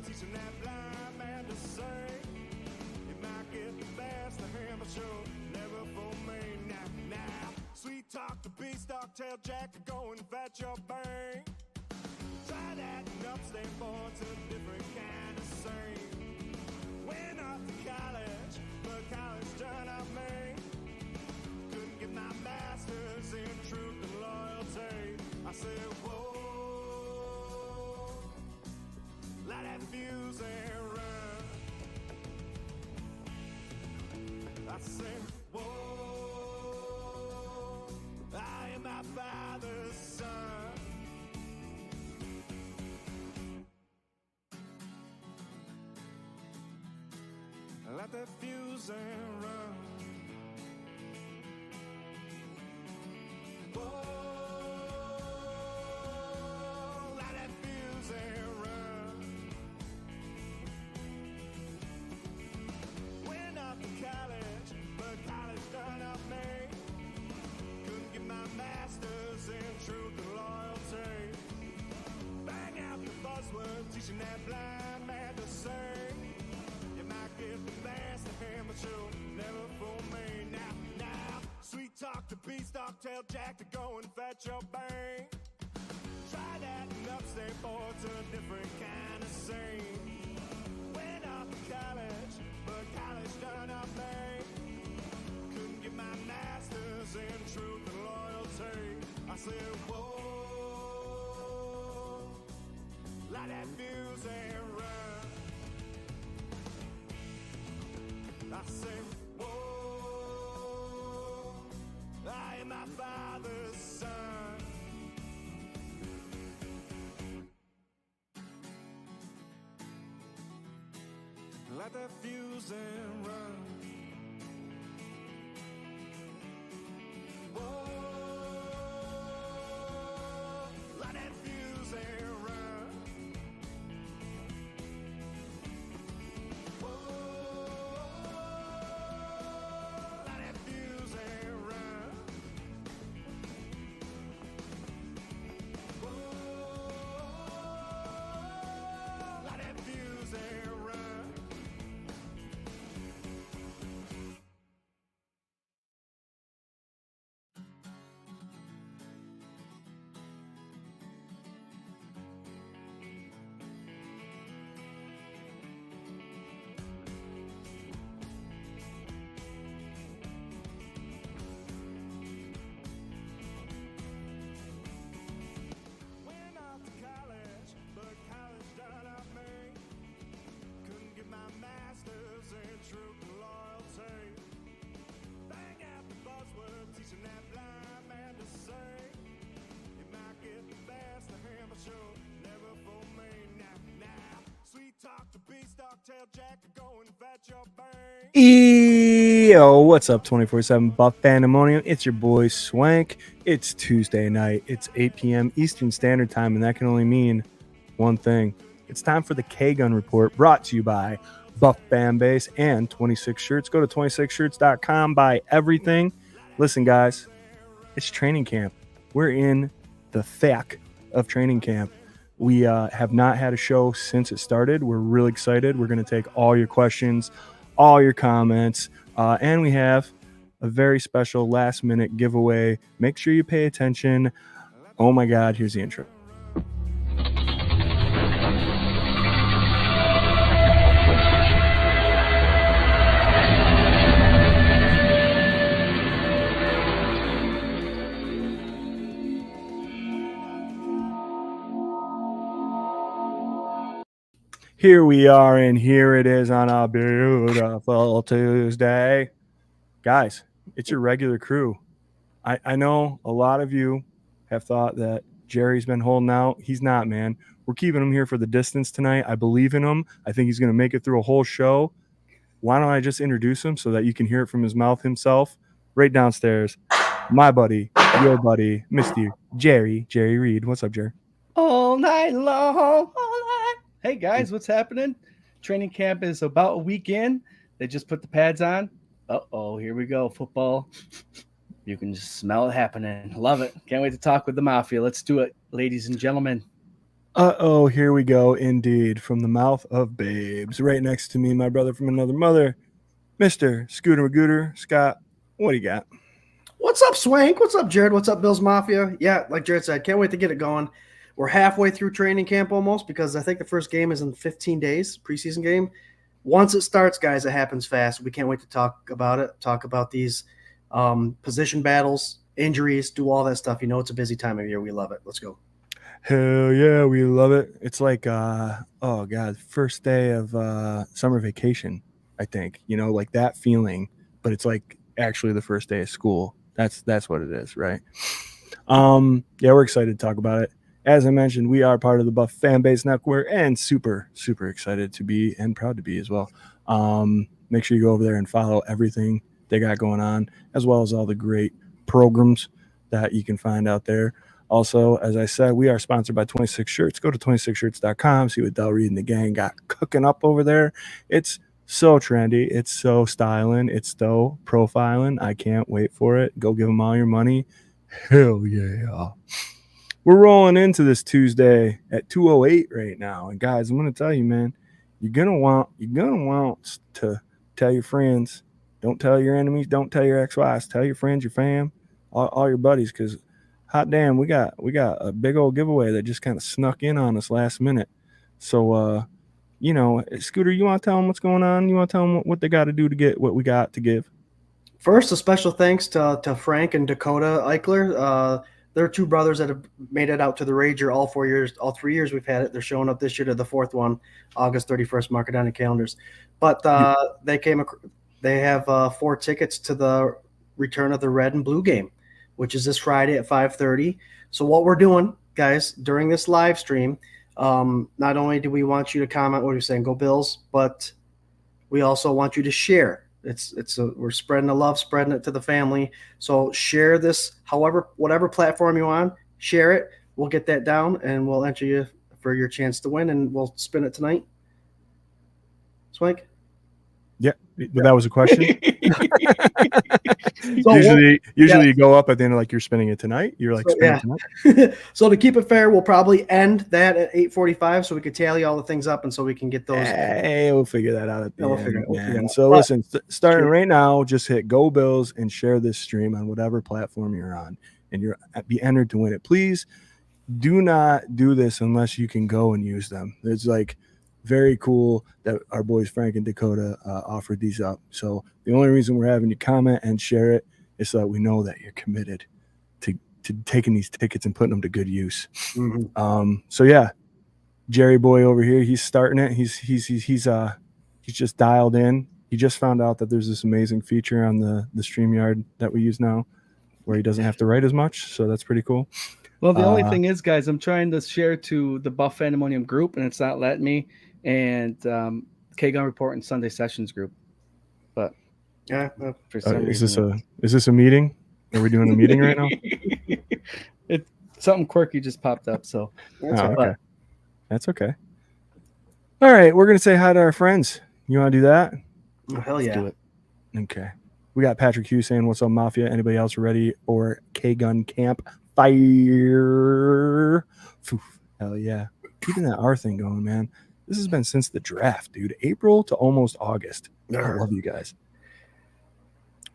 teaching that blind man to sing. You might get the best of him, but you'll never fool me. Now, sweet talk the beast, dog tail jack, go and fetch your bang. Try that and upstate board's a different kind of scene. Went off to college, but college turned out me. Couldn't get my master's in truth and loyalty. I said, whoa, light that fuse and run. I said, whoa, I am my father's son. Light that fuse and run. Whoa, light that fuse and run. Went off to college, but college done up me. Couldn't get my master's in truth and loyalty. Bang out the buzzword, teaching that blind man to sing. You might get the best of him, but you'll never fool me. Now, sweet talk the beast, dog tail jack to go and fetch your bang. Try that and upstate board's a different kind of scene. Went off to college, but college done up me. Couldn't get my master's in truth and loyalty. I said, whoa, light that fuse and run. I say, whoa, I am my father's son. Light that fuse and run. Whoa, light that fuse and run. Whoa. Yo, what's up, 24/7 Buff Pandemonium? It's your boy Swank. It's Tuesday night. It's 8 p.m. Eastern Standard Time, and that can only mean one thing. It's time for the K-Gun Report, brought to you by Buff Fanbase and 26 Shirts. Go to 26shirts.com, buy everything. Listen, guys, it's training camp. We're in the thick of training camp. We have not had a show since it started. We're really excited. We're going to take all your questions, all your comments, and we have a very special last-minute giveaway. Make sure you pay attention. Oh, my God, here's the intro. Here we are, and here it is on a beautiful Tuesday. Guys, it's your regular crew. I know a lot of you have thought that Jerry's been holding out. He's not, man. We're keeping him here for the distance tonight. I believe in him. I think he's going to make it through a whole show. Why don't I just introduce him so that you can hear it from his mouth himself? Right downstairs, my buddy, your buddy, Mr. Jerry Reed. What's up, Jerry? All night long, all night. Hey guys, what's happening? Training camp is about a week in. They just put the pads on. Uh-oh, here we go, football. You can just smell it happening. Love it. Can't wait to talk with the Mafia. Let's do it, ladies and gentlemen. Uh-oh, here we go, indeed, from the mouth of babes. Right next to me, my brother from another mother, Mr. Scooter Magooter. Scott, what do you got? What's up, Swank? What's up, Jarrod? What's up, Bills Mafia? Yeah, like Jarrod said, can't wait to get it going. We're halfway through training camp almost because I think the first game is in 15 days, preseason game. Once it starts, guys, it happens fast. We can't wait to talk about it, talk about these position battles, injuries, do all that stuff. You know, it's a busy time of year. We love it. Let's go. Hell yeah, we love it. It's like, oh God, first day of summer vacation, I think. You know, like that feeling, but it's like actually the first day of school. That's what it is, right? Yeah, we're excited to talk about it. As I mentioned, we are part of the Buff Fan Base Network and super, super excited to be and proud to be as well. Make sure you go over there and follow everything they got going on, as well as all the great programs that you can find out there. Also, as I said, we are sponsored by 26 Shirts. Go to 26shirts.com, see what Del Reed and the gang got cooking up over there. It's so trendy. It's so styling. It's so profiling. I can't wait for it. Go give them all your money. Hell yeah. We're rolling into this Tuesday at 2:08 right now. And guys, I'm going to tell you, man, you're going to want to tell your friends. Don't tell your enemies. Don't tell your ex-wives. Tell your friends, your fam, all your buddies, because hot damn, we got a big old giveaway that just kind of snuck in on us last minute. So, you know, Scooter, you want to tell them what's going on? You want to tell them what they got to do to get what we got to give? First, a special thanks to Frank and Dakota Eichler. They're two brothers that have made it out to the Rager all 4 years, all 3 years we've had it. They're showing up this year to the fourth one, August 31st. Mark it on the calendars. But they have 4 tickets to the return of the red and blue game, which is this Friday at 5:30. So what we're doing, guys, during this live stream, not only do we want you to comment what you're saying, go Bills, but we also want you to share. We're spreading the love, spreading it to the family. So share this, whatever platform you're on, share it. We'll get that down and we'll enter you for your chance to win, and we'll spin it tonight. Swank? Yeah, that was a question. So usually you go up at the end of like you're spinning it tonight. You're like spinning it tonight. So to keep it fair, we'll probably end that at 8:45 so we can tally all the things up and so we can get those. Hey, we'll figure that out at the end. We'll figure it out. So listen, starting right now, just hit Go Bills and share this stream on whatever platform you're on, and you'll be entered to win it. Please do not do this unless you can go and use them. It's like very cool that our boys Frank and Dakota offered these up. So the only reason we're having you comment and share it is so that we know that you're committed to taking these tickets and putting them to good use. Mm-hmm. So yeah, Jerry boy over here, he's starting it. He's just dialed in. He just found out that there's this amazing feature on the StreamYard that we use now where he doesn't have to write as much. So that's pretty cool. Well, the only thing is, guys, I'm trying to share to the Buff Pandemonium group, and it's not letting me. And K-Gun Report and Sunday Sessions group. But yeah, for some reason, is this a meeting? Are we doing a meeting right now? It's something quirky just popped up. So okay. That's okay. All right, we're gonna say hi to our friends. You want to do that? Oh, hell yeah. Let's do it. Okay. We got Patrick Hughes saying, "What's up, Mafia? Anybody else ready or K-Gun Camp Fire?" Hell yeah. Keeping that R thing going, man. This has been since the draft, dude. April to almost August. I love you guys.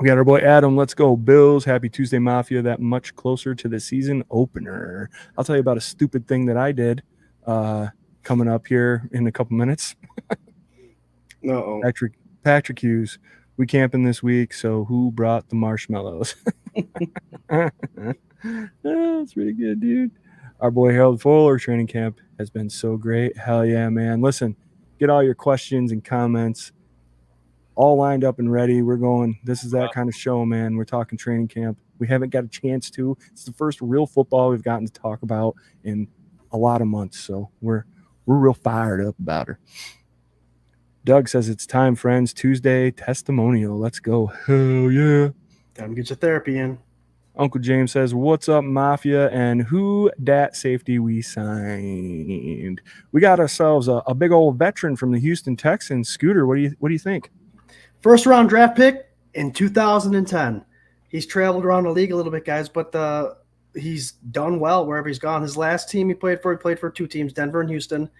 We got our boy Adam. Let's go Bills. Happy Tuesday, Mafia. That much closer to the season opener. I'll tell you about a stupid thing that I did coming up here in a couple minutes. Patrick Hughes. We camping this week, so who brought the marshmallows? That's pretty good, dude. Our boy Harold Fuller, training camp has been so great. Hell yeah, man. Listen, get all your questions and comments all lined up and ready. We're going, this is that kind of show, man. We're talking training camp. We haven't got a chance to. It's the first real football we've gotten to talk about in a lot of months, so we're real fired up about her. Doug says it's time, friends. Tuesday testimonial. Let's go. Hell yeah. Time to get your therapy in. Uncle James says, "What's up, Mafia? And who dat safety we signed? We got ourselves a big old veteran from the Houston Texans. Scooter, what do you think? First round draft pick in 2010. He's traveled around the league a little bit, guys, but he's done well wherever he's gone. His last team he played for 2 teams, Denver and Houston.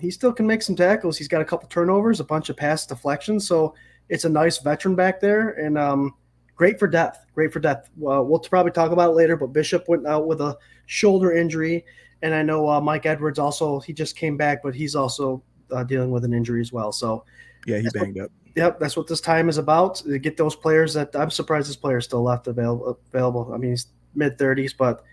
He still can make some tackles. He's got a couple turnovers, a bunch of pass deflections. So it's a nice veteran back there, and great for depth. We'll probably talk about it later, but Bishop went out with a shoulder injury, and I know Mike Edwards also, he just came back, but he's also dealing with an injury as well. So Yeah, he banged up. Yep, that's what this time is about. To get those players that I'm surprised this player is still left available. I mean, he's mid-30s, but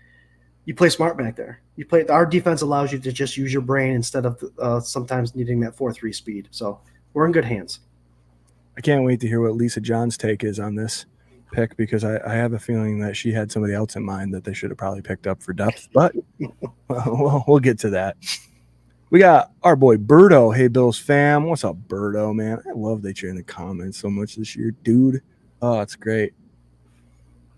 you play smart back there. Our defense allows you to just use your brain instead of sometimes needing that 4.3 speed. So we're in good hands. I can't wait to hear what Lisa John's take is on this pick, because I have a feeling that she had somebody else in mind that they should have probably picked up for depth, but we'll get to that. We got our boy Birdo. Hey, Bills fam. What's up, Birdo, man? I love that you're in the comments so much this year, dude. Oh, it's great.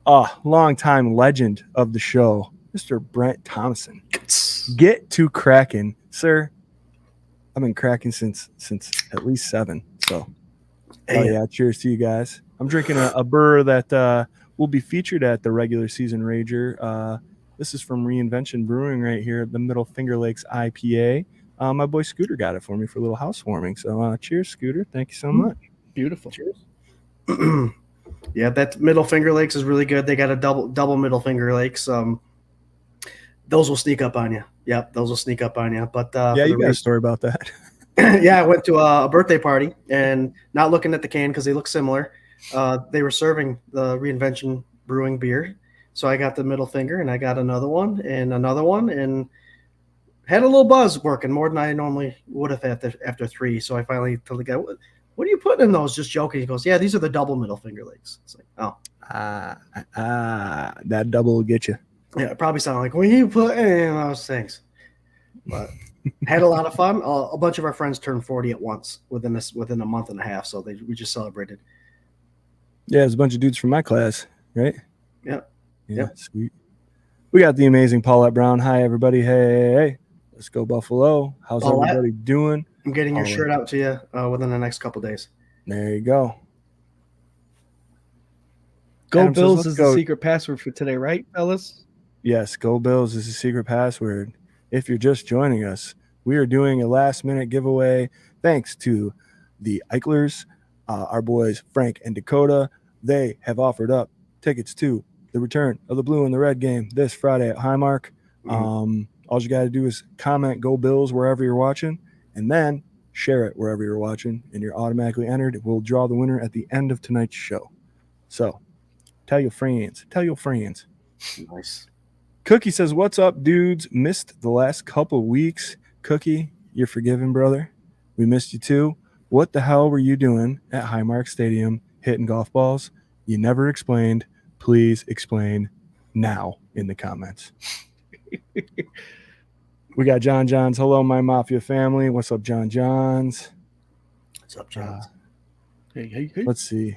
Longtime legend of the show, Mr. Brent Thompson. Get to cracking, sir. I've been cracking since at least 7. So, yeah, cheers to you guys. I'm drinking a burr that will be featured at the regular season Rager. This is from Reinvention Brewing right here at the Middle Finger Lakes IPA. My boy Scooter got it for me for a little housewarming. So cheers, Scooter. Thank you so much. Beautiful. Cheers. Yeah, that Middle Finger Lakes is really good. They got a double Middle Finger Lakes. Those will sneak up on you. Yep, those will sneak up on you. But yeah, you got a story about that. Yeah, I went to a birthday party and not looking at the can because they look similar. They were serving the Reinvention Brewing beer. So I got the middle finger and I got another one and had a little buzz working more than I normally would have after 3. So I finally told the guy, what are you putting in those? Just joking. He goes, yeah, these are the double middle finger lakes. It's like, oh. That double will get you. Yeah, it probably sounded like, what are you putting in those things? But had a lot of fun. A bunch of our friends turned 40 at once within a month and a half. So we just celebrated. Yeah, there's a bunch of dudes from my class, right? Yeah. Yeah, yep. Sweet. We got the amazing Paulette Brown. Hi, everybody. Hey. Let's go, Buffalo. How's Paulette, everybody doing? I'm getting your shirt out to you within the next couple days. There you go. Go Adam Bills is the secret password for today, right, fellas? Yes, Go Bills is the secret password. If you're just joining us, we are doing a last-minute giveaway thanks to the Eichlers, our boys Frank and Dakota. They have offered up tickets to the return of the blue and the red game this Friday at Highmark. All you got to do is comment Go Bills wherever you're watching, and then share it wherever you're watching, and you're automatically entered. We'll draw the winner at the end of tonight's show. So tell your friends. Nice. Cookie says, what's up, dudes? Missed the last couple weeks. Cookie, you're forgiven, brother. We missed you too. What the hell were you doing at Highmark Stadium hitting golf balls? You never explained. Please explain now in the comments. We got John Johns. Hello, my Mafia family. What's up, John Johns? What's up, John? Hey. Let's see.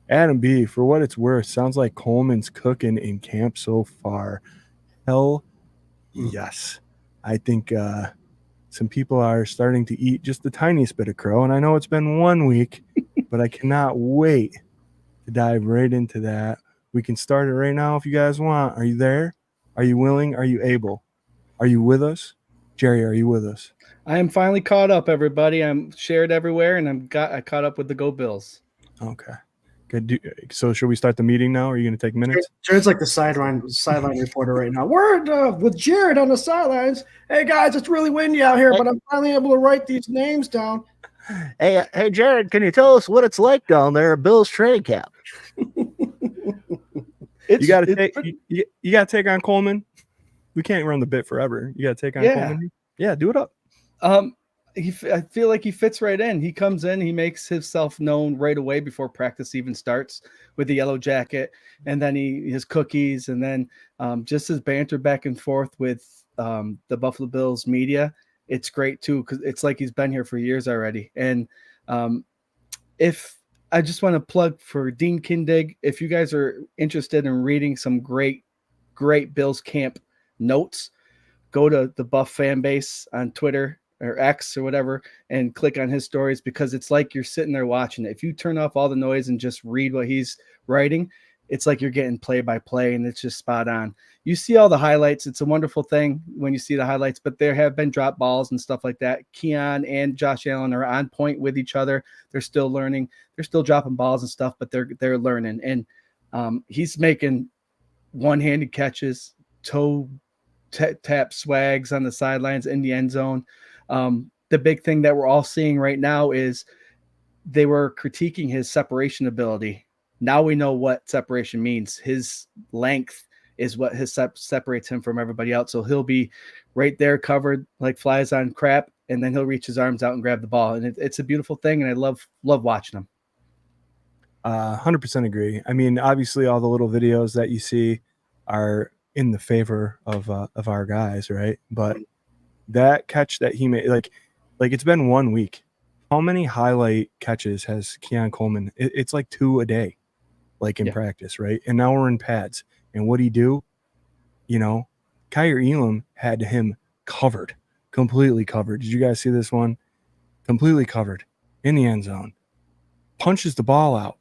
Adam B, for what it's worth, sounds like Coleman's cooking in camp so far. Hell yes. I think some people are starting to eat just the tiniest bit of crow, and I know it's been 1 week, but I cannot wait to dive right into that. We can start it right now if you guys want. Are you there? Are you willing? Are you able? Are you with us? Jerry, are you with us? I am finally caught up, everybody. I'm shared everywhere, and I caught up with the Go Bills. Okay. Good. So should we start the meeting now? Or are you going to take minutes? Jared's like the sideline reporter right now. We're with Jared on the sidelines. Hey, guys, it's really windy out here, but I'm finally able to write these names down. Hey, Jared, can you tell us what it's like down there at Bill's training camp? You got to take on Coleman. We can't run the bit forever. You got to take on Coleman. Yeah, do it up. I feel like he fits right in. He comes in, he makes himself known right away before practice even starts with the yellow jacket, and then his cookies, and then just his banter back and forth with the Buffalo Bills media. It's great too, because it's like he's been here for years already. And if I just want to plug for Dean Kindig, if you guys are interested in reading some great Bills camp notes, go to the Buff fan base on Twitter or X or whatever and click on his stories, because it's like you're sitting there watching it. If you turn off all the noise and just read what he's writing, it's like you're getting play by play, and it's just spot on. You see all the highlights. It's a wonderful thing when you see the highlights, but there have been drop balls and stuff like that. Keon and Josh Allen are on point with each other. They're still learning. They're still dropping balls and stuff, but they're learning. And he's making one-handed catches, toe tap swags on the sidelines in the end zone. The big thing that we're all seeing right now is they were critiquing his separation ability. Now we know what separation means. His length is what separates him from everybody else. So he'll be right there covered like flies on crap, and then he'll reach his arms out and grab the ball. And it's a beautiful thing, and I love watching him. 100% agree. I mean, obviously, all the little videos that you see are in the favor of our guys, right? But that catch that he made, like it's been 1 week. How many highlight catches has Keon Coleman? It's like 2 a day, like in practice, right? And now we're in pads. And what'd he do? You know, Kyer Elam had him covered, completely covered. Did you guys see this one? Completely covered in the end zone. Punches the ball out.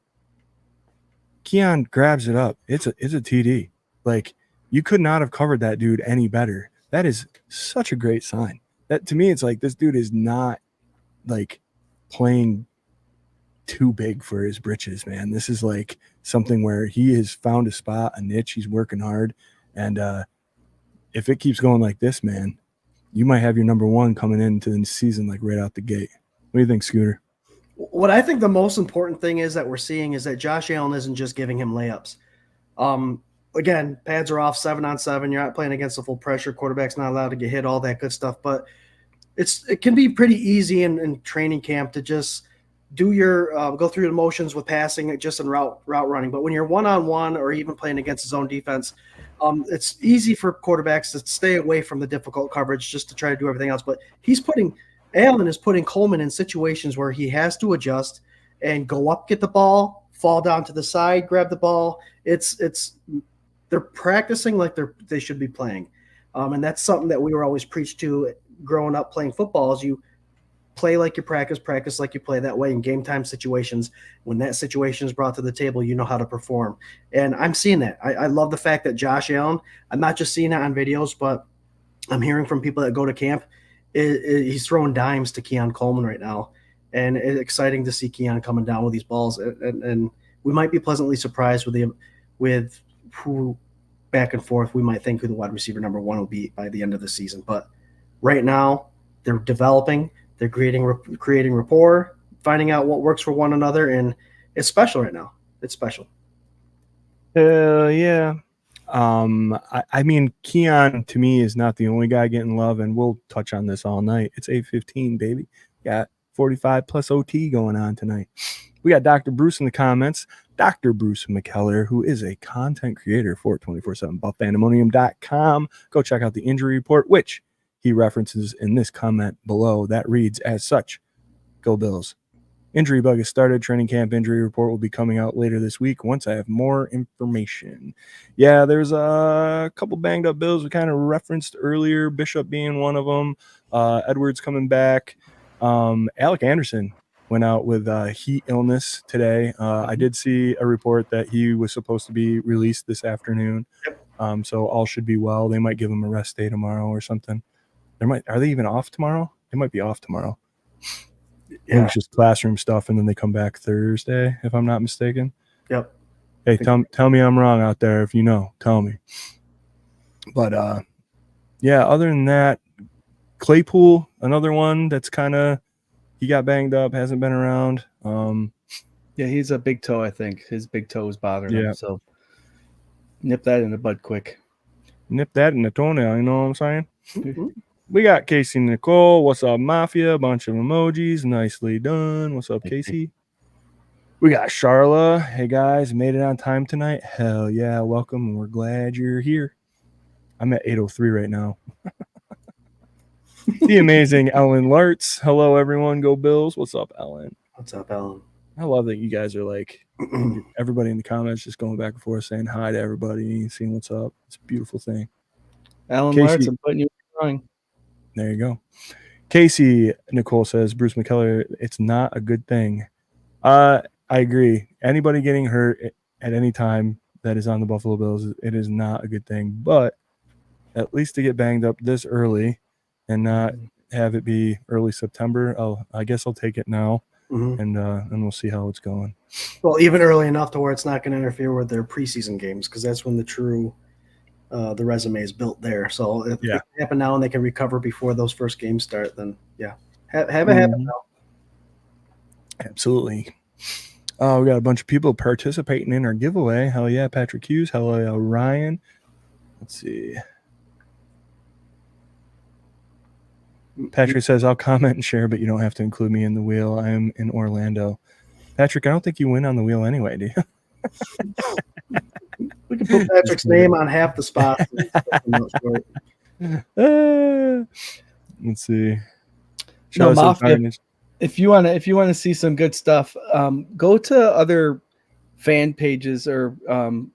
Keon grabs it up. It's a TD. Like, you could not have covered that dude any better. That is such a great sign. That, to me, it's like this dude is not like playing too big for his britches, man. This is like something where he has found a spot, a niche. He's working hard. And if it keeps going like this, man, you might have your number one coming into the season like right out the gate. What do you think, Scooter? What I think the most important thing is that we're seeing is that Josh Allen isn't just giving him layups. Again, pads are off 7-on-7. You're not playing against the full pressure. Quarterback's not allowed to get hit, all that good stuff. But it can be pretty easy in training camp to just do your go through the motions with passing, just in route running. But when you're one-on-one or even playing against his own defense, it's easy for quarterbacks to stay away from the difficult coverage just to try to do everything else. But Allen is putting Coleman in situations where he has to adjust and go up, get the ball, fall down to the side, grab the ball. They're practicing like they should be playing. And that's something that we were always preached to growing up playing football is you play like you practice like you play. That way in game time situations, when that situation is brought to the table, you know how to perform. And I'm seeing that. I love the fact that Josh Allen, I'm not just seeing it on videos, but I'm hearing from people that go to camp, he's throwing dimes to Keon Coleman right now. And it's exciting to see Keon coming down with these balls. And we might be pleasantly surprised with who back and forth we might think who the wide receiver number one will be by the end of the season. But right now they're developing, they're creating rapport, finding out what works for one another. And it's special right now. It's special. Yeah. I mean, Keon to me is not the only guy getting love, and we'll touch on this all night. It's 8:15, baby. Got 45 plus OT going on tonight. We got Dr. Bruce in the comments. Dr. Bruce McKellar, who is a content creator for 247buffpandemonium.com. Go check out the injury report, which he references in this comment below. That reads as such: Go Bills. Injury bug has started. Training camp injury report will be coming out later this week once I have more information. Yeah, there's a couple banged up Bills we kind of referenced earlier, Bishop being one of them. Edwards coming back. Alec Anderson went out with heat illness today. I did see a report that he was supposed to be released this afternoon. So all should be well. They might give him a rest day tomorrow or something. Are they even off tomorrow? They might be off tomorrow. Yeah. It's just classroom stuff, and then they come back Thursday, if I'm not mistaken. Yep. Hey, tell me I'm wrong out there. If you know, tell me. But yeah, other than that, Claypool, another one that's kind of, he got banged up, hasn't been around. Yeah, he's a big toe, I think. His big toe is bothering him. So nip that in the bud quick. Nip that in the toenail, you know what I'm saying? Mm-hmm. We got Casey Nicole. What's up, Mafia? A bunch of emojis. Nicely done. What's up, Casey? We got Charla. Hey, guys. Made it on time tonight. Hell yeah. Welcome. We're glad you're here. I'm at 8:03 right now. The amazing Ellen Lartz. Hello, everyone. Go Bills. What's up, Ellen? What's up, Ellen? I love that you guys are like, everybody in the comments just going back and forth saying hi to everybody, seeing what's up. It's a beautiful thing. Ellen Lartz, I'm putting you wrong. There you go. Casey Nicole says, Bruce McKellar, it's not a good thing. I agree. Anybody getting hurt at any time, that is on the Buffalo Bills, it is not a good thing. But at least to get banged up this early and not have it be early September, I guess I'll take it now, and we'll see how it's going. Well, even early enough to where it's not going to interfere with their preseason games, because that's when the true the resume is built there. So if it can happen now and they can recover before those first games start, then have it happen now. Absolutely. We got a bunch of people participating in our giveaway. Hell yeah, Patrick Hughes. Hell yeah, Ryan. Let's see. Patrick says, I'll comment and share, but you don't have to include me in the wheel. I am in Orlando. Patrick, I don't think you win on the wheel anyway, do you? We can put Patrick's name on half the spots. Let's see. No, Mafia, if you want to see some good stuff, go to other fan pages or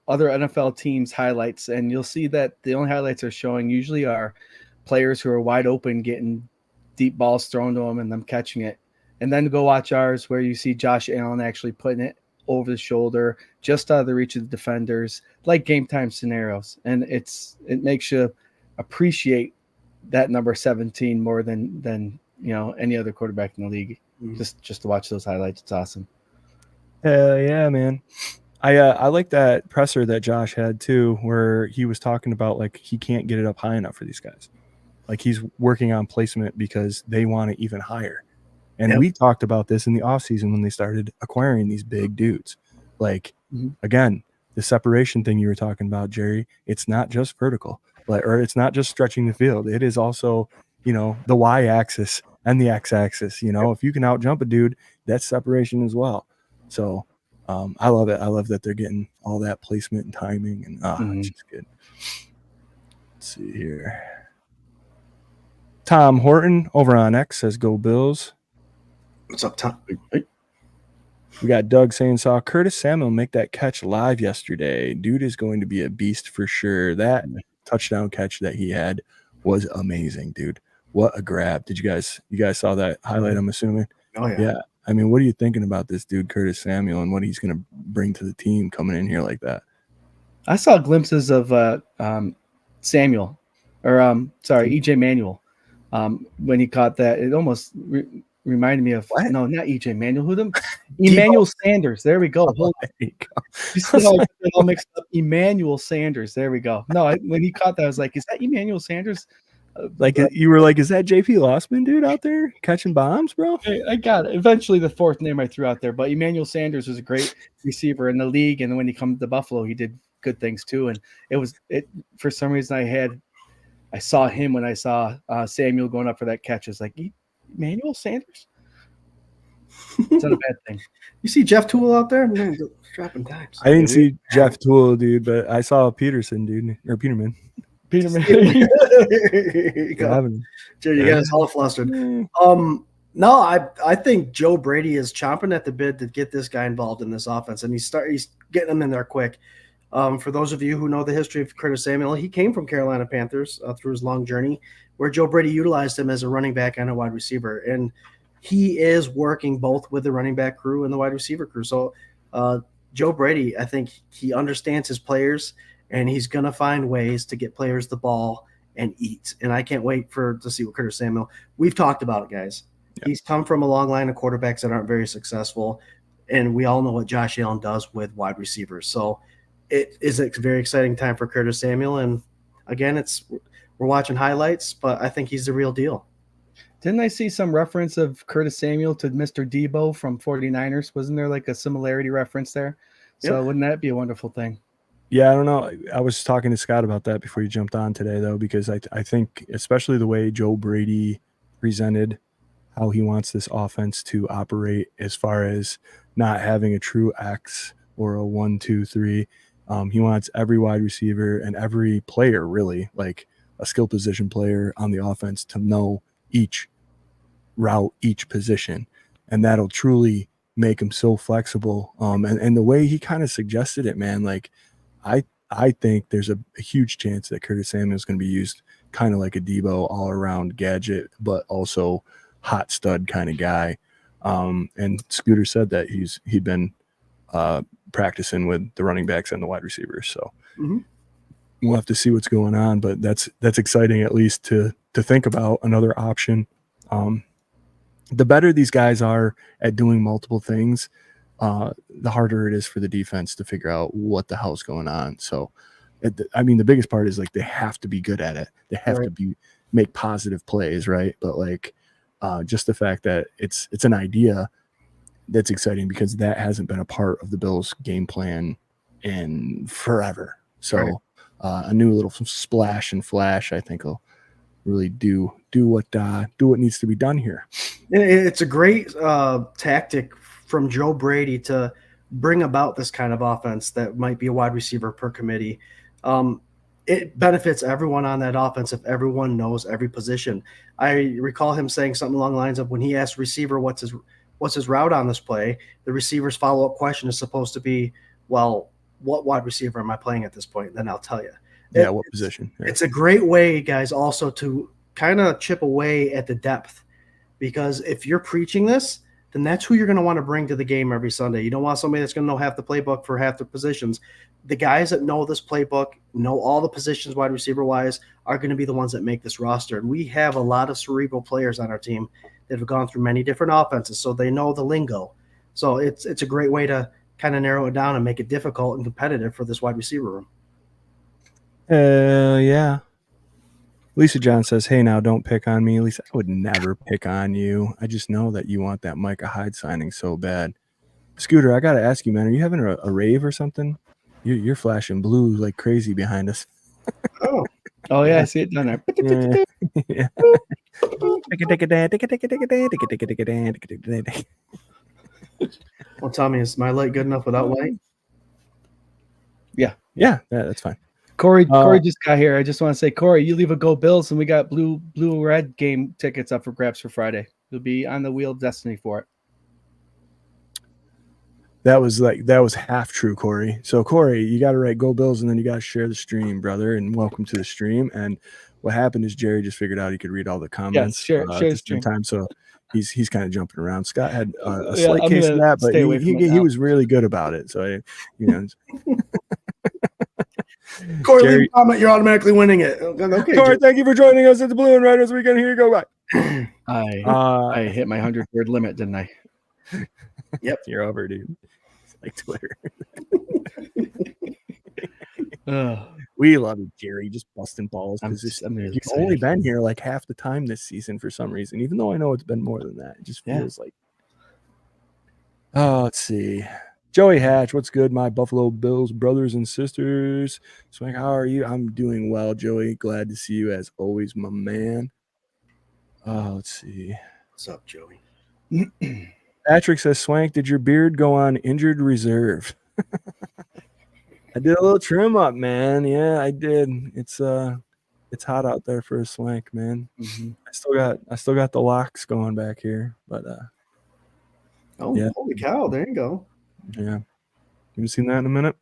other NFL teams highlights, and you'll see that the only highlights they're showing usually are players who are wide open getting deep balls thrown to them and them catching it. And then go watch ours where you see Josh Allen actually putting it over the shoulder, just out of the reach of the defenders, like game time scenarios. And it makes you appreciate that number 17 more than any other quarterback in the league. Just to watch those highlights, it's awesome. Yeah, man. I like that presser that Josh had too, where he was talking about like he can't get it up high enough for these guys. Like he's working on placement because they want it even higher. And we talked about this in the offseason when they started acquiring these big dudes. Like, again, the separation thing you were talking about, Jerry, it's not just vertical, or it's not just stretching the field. It is also, the Y-axis and the X-axis. If you can out-jump a dude, that's separation as well. So I love it. I love that they're getting all that placement and timing, and it's just good. Let's see here. Tom Horton over on X says, "Go Bills." What's up, Tom? We got Doug saying, saw Curtis Samuel make that catch live yesterday. Dude is going to be a beast for sure. That touchdown catch that he had was amazing, dude. What a grab. You guys saw that highlight, I'm assuming? Oh, yeah. Yeah. I mean, what are you thinking about this dude, Curtis Samuel, and what he's going to bring to the team coming in here like that? I saw glimpses of Samuel, or EJ Manuel. When he caught that, it almost reminded me of no, not EJ Manuel. Who them? Emmanuel Sanders. There we go. You see how I got it all mixed up? Emmanuel Sanders. There we go. No, when he caught that, I was like, "Is that Emmanuel Sanders?" You were like, "Is that JP Lossman dude out there catching bombs, bro?" I got it. Eventually, the fourth name I threw out there, but Emmanuel Sanders was a great receiver in the league, and when he came to Buffalo, he did good things too. And it for some reason I saw him when I saw Samuel going up for that catch. It's like Emmanuel Sanders. It's not a bad thing. You see Jeff Toole out there? Man, dropping times. I didn't see Jeff Toole, dude, but I saw Peterson, dude, or Peterman. There you go. Jerry, you got us all flustered. No, I think Joe Brady is chomping at the bit to get this guy involved in this offense, and he's getting him in there quick. For those of you who know the history of Curtis Samuel, he came from Carolina Panthers through his long journey, where Joe Brady utilized him as a running back and a wide receiver, and he is working both with the running back crew and the wide receiver crew. So Joe Brady, I think he understands his players, and he's going to find ways to get players the ball and eat. And I can't wait to see what Curtis Samuel – we've talked about it, guys. Yeah. He's come from a long line of quarterbacks that aren't very successful, and we all know what Josh Allen does with wide receivers. So it is a very exciting time for Curtis Samuel. And, again, we're watching highlights, but I think he's the real deal. Didn't I see some reference of Curtis Samuel to Mr. Debo from 49ers? Wasn't there like a similarity reference there? So wouldn't that be a wonderful thing? Yeah, I don't know. I was talking to Scott about that before you jumped on today, though, because I think especially the way Joe Brady presented how he wants this offense to operate as far as not having a true X or a 1, 2, 3. He wants every wide receiver and every player, really, like a skill position player on the offense, to know each route, each position, and that'll truly make him so flexible. And the way he kind of suggested it, man, like I think there's a huge chance that Curtis Samuel is going to be used kind of like a Debo, all around gadget, but also hot stud kind of guy. And Scooter said that he'd been practicing with the running backs and the wide receivers. So Mhm. we'll have to see what's going on, but that's exciting at least to think about another option. The better these guys are at doing multiple things, the harder it is for the defense to figure out what the hell's going on. So, the biggest part is like they have to be good at it. They have Right. to make positive plays, right? But like, just the fact that it's an idea that's exciting because that hasn't been a part of the Bills' game plan in forever. So, Right. A new little splash and flash, I think, will really do what needs to be done here. It's a great tactic from Joe Brady to bring about this kind of offense that might be a wide receiver per committee. It benefits everyone on that offense if everyone knows every position. I recall him saying something along the lines of when he asked receiver what's his route on this play, the receiver's follow-up question is supposed to be, well, what wide receiver am I playing at this point? Then I'll tell you. Yeah, what position? Yeah. It's a great way, guys, also to kind of chip away at the depth, because if you're preaching this, then that's who you're going to want to bring to the game every Sunday. You don't want somebody that's going to know half the playbook for half the positions. The guys that know this playbook, know all the positions wide receiver wise, are going to be the ones that make this roster. And we have a lot of cerebral players on our team that have gone through many different offenses, so they know the lingo. So it's a great way to kind of narrow it down and make it difficult and competitive for this wide receiver room. Yeah. Lisa John says, "Hey, now don't pick on me." Lisa, I would never pick on you. I just know that you want that Micah Hyde signing so bad. Scooter, I got to ask you, man, are you having a rave or something? You're flashing blue like crazy behind us. Oh yeah, I see it down there. Yeah. Well, Tommy, is my light good enough without light? Yeah, that's fine. Corey just got here. I just want to say, Corey, you leave a Go Bills, and we got blue-red game tickets up for grabs for Friday. You'll be on the wheel of destiny for it. That was half true, Corey. So Corey, you got to write Go Bills, and then you got to share the stream, brother, and welcome to the stream. And what happened is Jerry just figured out he could read all the comments share at the the stream. same time. So he's kind of jumping around. Scott had a slight case of that, but stay away from it he now. was really good about it. So Corey, Jerry- leave a comment. You're automatically winning it. Okay, Corey, thank you for joining us at the Blue and Riders weekend. Here you go. Bye. I hit my 100-word limit, didn't I? Yep, you're over, dude. It's like Twitter. We love you, Jerry. Just busting balls because you've only been here like half the time this season for some reason. Even though I know it's been more than that, it just feels like. Oh, let's see. Joey Hatch, what's good, my Buffalo Bills brothers and sisters? Swank, how are you? I'm doing well, Joey. Glad to see you as always, my man. Let's see. What's up, Joey? Patrick says, Swank, did your beard go on injured reserve? I did a little trim up, man. Yeah, I did. It's hot out there for a Swank, man. Mm-hmm. I still got the locks going back here, but yeah. Holy cow! There you go. Yeah, you seen that in a minute?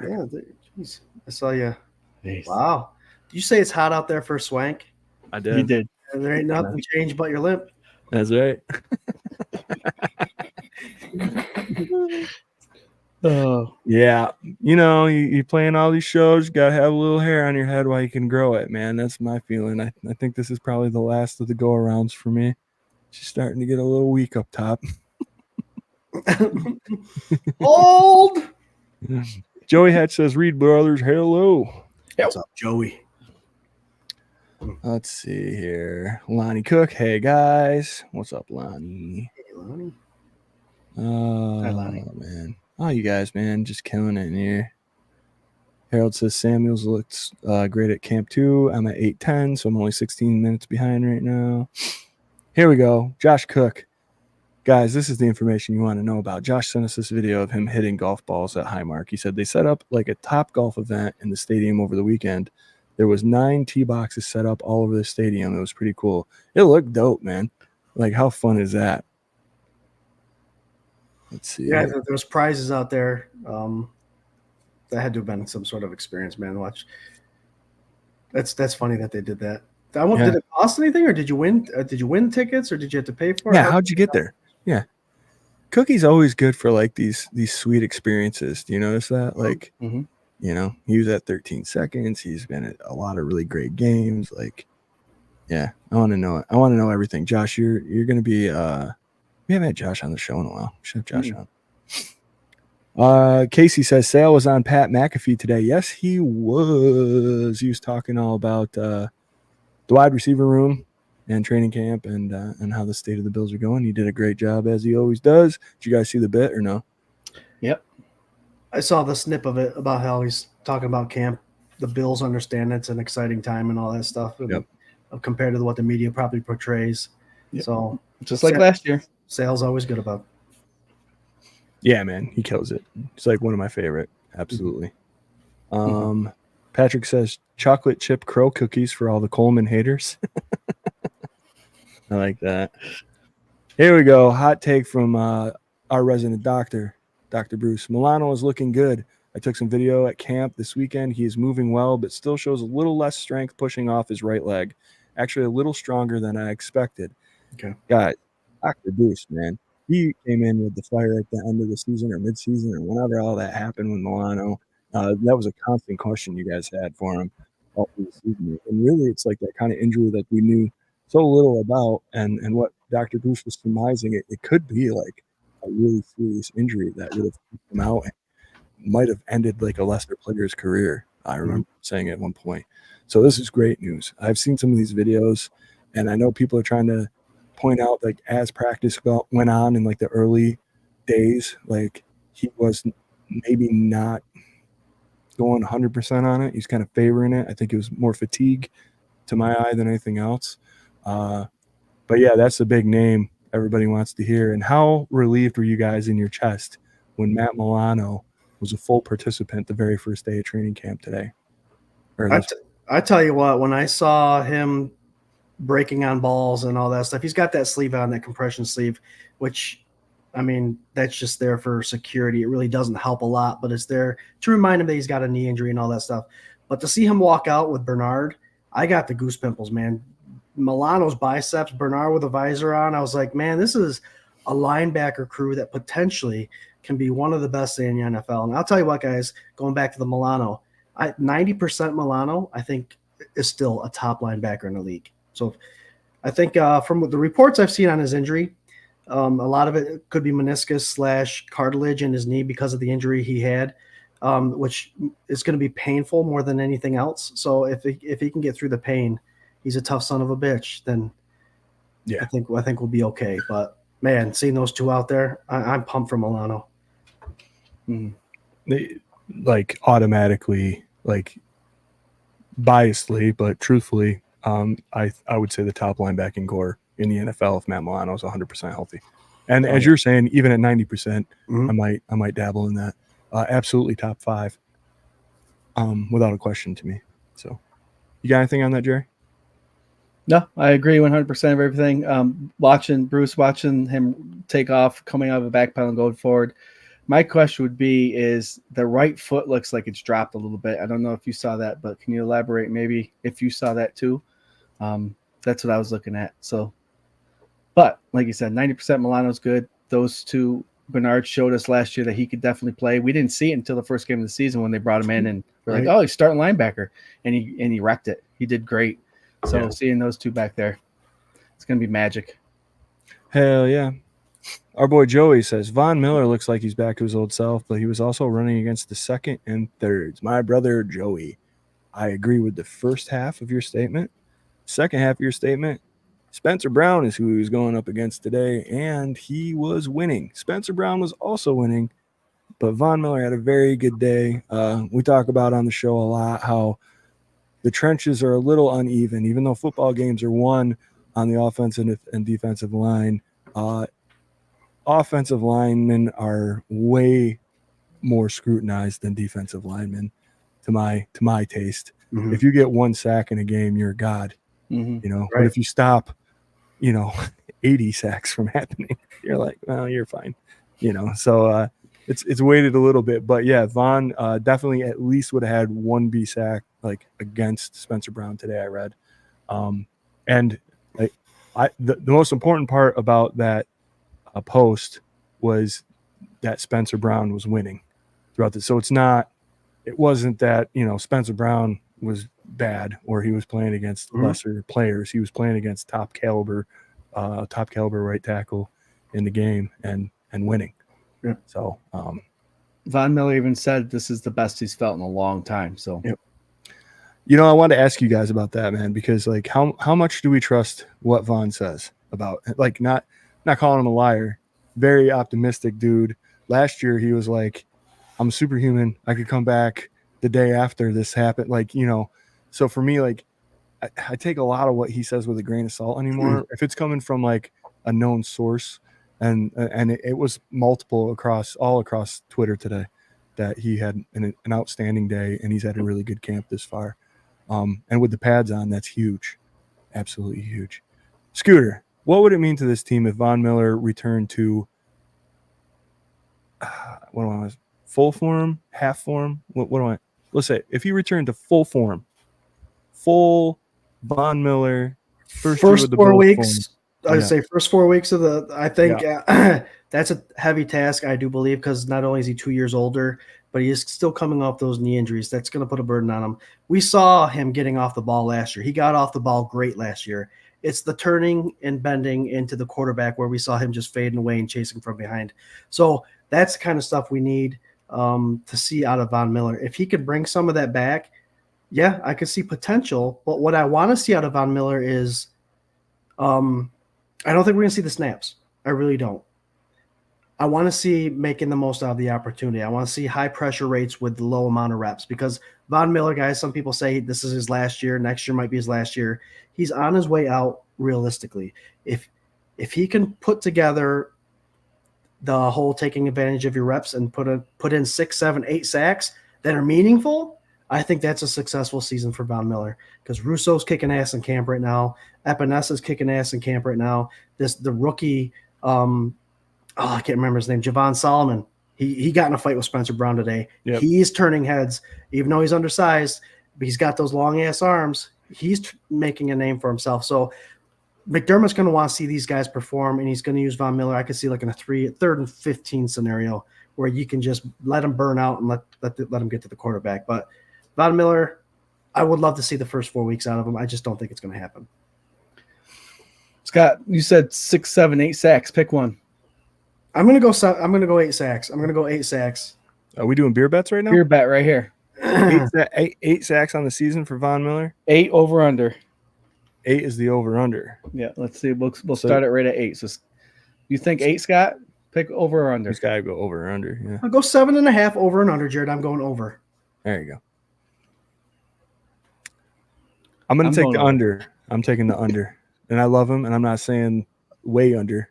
Yeah, geez. I saw you. Nice. Wow. Did you say it's hot out there for a Swank? I did. You did. And there ain't nothing changed but your limp. That's right. Oh yeah, you playing all these shows, you gotta have a little hair on your head while you can grow it, man. That's my feeling. I think this is probably the last of the go-arounds for me. She's starting to get a little weak up top. Old. Joey Hatch says, Reed Brothers, hello. What's up, Joey? Let's see here. Lonnie Cook, hey guys. What's up, Lonnie? Hey, Lonnie. Hi, Lonnie. Man. Oh, you guys, man, just killing it in here. Harold says Samuels looks great at Camp 2. I'm at 8:10, so I'm only 16 minutes behind right now. Here we go. Josh Cook. Guys, this is the information you want to know about. Josh sent us this video of him hitting golf balls at Highmark. He said they set up like a top golf event in the stadium over the weekend. There was 9 tee boxes set up all over the stadium. It was pretty cool. It looked dope, man. Like, how fun is that? Let's see. Yeah, there was prizes out there. That had to have been some sort of experience, man. Watch. That's funny that they did that. Did it cost anything, or did you win? Did you win tickets, or did you have to pay for it? Yeah, how'd you get there? Yeah. Cookie's always good for like these sweet experiences. Do you notice that? Like, Mhm. you know, he was at 13 seconds. He's been at a lot of really great games. Like, yeah, I want to know it. I want to know everything. Josh, you're going to be we haven't had Josh on the show in a while. We should have Josh on. Casey says Sale was on Pat McAfee today. Yes, he was. He was talking all about the wide receiver room and training camp and how the state of the Bills are going. He did a great job, as he always does. Did you guys see the bit or no? Yep. I saw the snip of it about how he's talking about camp. The Bills understand it's an exciting time and all that stuff. Yep. Compared to what the media probably portrays. Yep. So Just like last year. Sale's always good about. Yeah, man, he kills it. It's like one of my favorite. Absolutely. Patrick says chocolate chip crow cookies for all the Coleman haters. I like that. Here we go. Hot take from our resident doctor, Dr. Bruce. Milano is looking good. I took some video at camp this weekend. He is moving well, but still shows a little less strength pushing off his right leg. Actually, a little stronger than I expected. Okay. Guys, Dr. Bruce, man. He came in with the fire at the end of the season or mid-season or whenever all that happened with Milano. That was a constant question you guys had for him all through the season. And really, it's like that kind of injury that we knew so little about, and what Dr. Bruce was surmising, it could be like a really serious injury that would have kicked him out and might have ended like a Lester player's career. I remember saying at one point. So this is great news. I've seen some of these videos, and I know people are trying to point out, like, as practice went on in like the early days, like he was maybe not going 100% on it. He's kind of favoring it. I think it was more fatigue to my eye than anything else. But yeah, that's the big name everybody wants to hear. And how relieved were you guys in your chest when Matt Milano was a full participant the very first day of training camp today? I tell you what, when I saw him breaking on balls and all that stuff, he's got that sleeve on, that compression sleeve, which, I mean, that's just there for security. It really doesn't help a lot, but it's there to remind him that he's got a knee injury and all that stuff. But to see him walk out with Bernard, I got the goose pimples, man. Milano's biceps, Bernard with a visor on. I was like, man, this is a linebacker crew that potentially can be one of the best in the NFL. And I'll tell you what, guys, going back to the Milano, 90% Milano, I think, is still a top linebacker in the league. So I think from the reports I've seen on his injury, a lot of it could be meniscus / cartilage in his knee because of the injury he had, which is going to be painful more than anything else. So if he can get through the pain, he's a tough son of a bitch, then yeah, I think we'll be okay. But man, seeing those two out there, I'm pumped for Milano. They, like, automatically, like, biasedly, but truthfully, I would say the top linebacking core in the NFL if Matt Milano is 100% healthy. And as you're saying, even at 90%, I might dabble in that. Absolutely top 5, without a question to me. So, you got anything on that, Jerry? No, I agree 100% of everything. Watching him take off, coming out of a back pedal and going forward. My question would be, is the right foot looks like it's dropped a little bit. I don't know if you saw that, but can you elaborate maybe if you saw that too? That's what I was looking at. So, but like you said, 90% Milano's good. Those two, Bernard showed us last year that he could definitely play. We didn't see it until the first game of the season when they brought him in, and we're like, oh, he's starting linebacker, and he wrecked it. He did great. So seeing those two back there, it's gonna be magic. Hell yeah. Our boy Joey says Von Miller looks like he's back to his old self, but he was also running against the second and thirds. My brother Joey, I agree with the first half of your statement. Second half of your statement, Spencer Brown is who he was going up against today, and he was winning. Spencer Brown was also winning, but Von Miller had a very good day. We talk about on the show a lot how the trenches are a little uneven, even though football games are won on the offensive and defensive line. Offensive linemen are way more scrutinized than defensive linemen, to my taste. If you get 1 sack in a game, you're a god. You know, but if you stop, 80 sacks from happening, you're like, well, you're fine. So it's weighted a little bit, but yeah, Von definitely at least would have had 1 B sack like against Spencer Brown today. I read, and like the most important part about that post was that Spencer Brown was winning throughout this. So it wasn't that, Spencer Brown was bad or he was playing against lesser players. He was playing against top caliber right tackle in the game and winning. Yeah. So Von Miller even said this is the best he's felt in a long time. So yep. I wanted to ask you guys about that, man, because like how much do we trust what Von says about, like, not calling him a liar, very optimistic dude. Last year he was like, I'm superhuman. I could come back the day after this happened. Like, so for me, like I take a lot of what he says with a grain of salt anymore. If it's coming from like a known source, and it was multiple all across Twitter today that he had an outstanding day and he's had a really good camp this far. And with the pads on, that's huge. Absolutely huge. Scooter, what would it mean to this team if Von Miller returned to full form, half form? Let's say if he returned to full form, full Von Miller, first 4 weeks. I'd say first 4 weeks of I think that's a heavy task, I do believe, because not only is he 2 years older, but he is still coming off those knee injuries. That's going to put a burden on him. We saw him getting off the ball last year. He got off the ball great last year. It's the turning and bending into the quarterback where we saw him just fading away and chasing from behind. So that's the kind of stuff we need to see out of Von Miller. If he could bring some of that back, yeah, I could see potential. But what I want to see out of Von Miller is I don't think we're going to see the snaps. I really don't. I want to see making the most out of the opportunity. I want to see high pressure rates with low amount of reps because Von Miller, guys, some people say this is his last year. Next year might be his last year. He's on his way out realistically. If he can put together the whole taking advantage of your reps and put in 6, 7, 8 sacks that are meaningful, I think that's a successful season for Von Miller because Russo's kicking ass in camp right now. Epenesa's kicking ass in camp right now. The rookie, I can't remember his name, Javon Solomon. He got in a fight with Spencer Brown today. Yep. He's turning heads, even though he's undersized. But he's got those long ass arms. He's making a name for himself. So McDermott's going to want to see these guys perform, and he's going to use Von Miller. I could see like in a 3rd and 15 scenario where you can just let him burn out and let him get to the quarterback. But Von Miller, I would love to see the first 4 weeks out of him. I just don't think it's going to happen. Scott, you said 6, 7, 8 sacks. Pick one. I'm gonna go 8 sacks. I'm gonna go 8 sacks. Are we doing beer bets right now? Beer bet right here. 8 sacks on the season for Von Miller. 8 over under. 8 is the over under. Yeah, let's see. We'll start it right at 8. So you think 8, Scott? Pick over or under. He's got to go over or under. Yeah. I'll go 7.5 over and under, Jared. I'm going over. There you go. I'm gonna take the under. I'm taking the under, and I love him, and I'm not saying way under.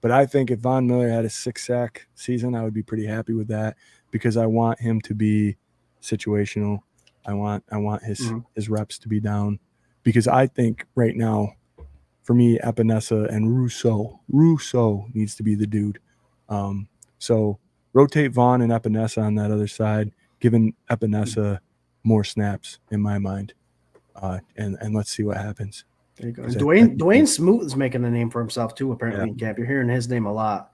But I think if Von Miller had a 6-sack season, I would be pretty happy with that because I want him to be situational. I want his reps to be down because I think right now, for me, Epinesa and Russo needs to be the dude. So rotate Vaughn and Epinesa on that other side, giving Epinesa more snaps in my mind, and let's see what happens. There you go. Dwayne Smoot is making a name for himself too, apparently, in camp. You're hearing his name a lot.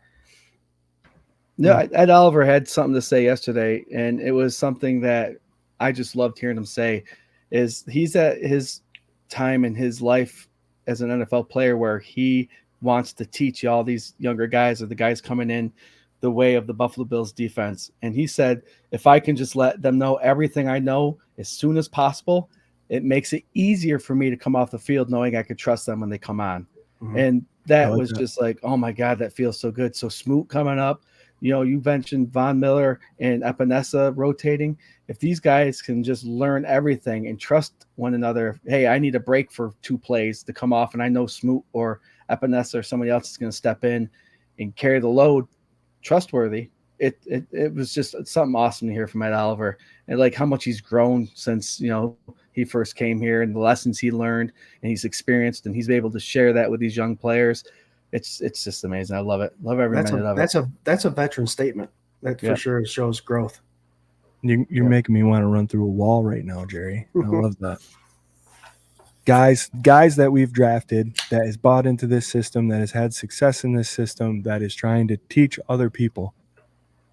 Yeah, Ed Oliver had something to say yesterday, and it was something that I just loved hearing him say, is he's at his time in his life as an NFL player where he wants to teach all these younger guys or the guys coming in the way of the Buffalo Bills defense. And he said, if I can just let them know everything I know as soon as possible, it makes it easier for me to come off the field knowing I could trust them when they come on. Mm-hmm. And that was just like, oh my God, that feels so good. So Smoot coming up, you mentioned Von Miller and Epinesa rotating. If these guys can just learn everything and trust one another, hey, I need a break for 2 plays to come off, and I know Smoot or Epinesa or somebody else is going to step in and carry the load, trustworthy. It was just something awesome to hear from Ed Oliver, and like how much he's grown since he first came here and the lessons he learned and he's experienced, and he's able to share that with these young players. It's just amazing. I love it. Love every minute of it. That's a veteran statement. That for sure shows growth. You're making me want to run through a wall right now, Jerry. I love that. guys that we've drafted that has bought into this system, that has had success in this system, that is trying to teach other people.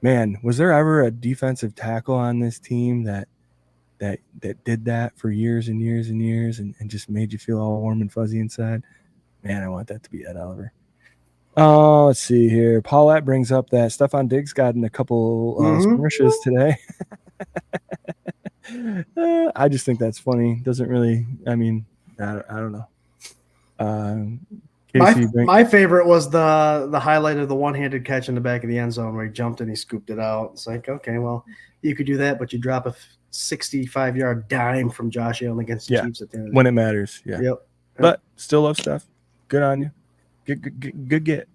Man, was there ever a defensive tackle on this team that did that for years and years and years and just made you feel all warm and fuzzy inside? Man, I want that to be Ed Oliver. Oh, let's see here. Paulette brings up that Stephon Diggs got in a couple skirmishes today. I just think that's funny. Doesn't really, I mean, I don't know. My favorite was the highlight of the one-handed catch in the back of the end zone where he jumped and he scooped it out. It's like, okay, well, you could do that, but you drop a 65-yard dime from Josh Allen against the Chiefs at the end. When it matters, yeah. Yep. But still love Steph. Good on you. Good get.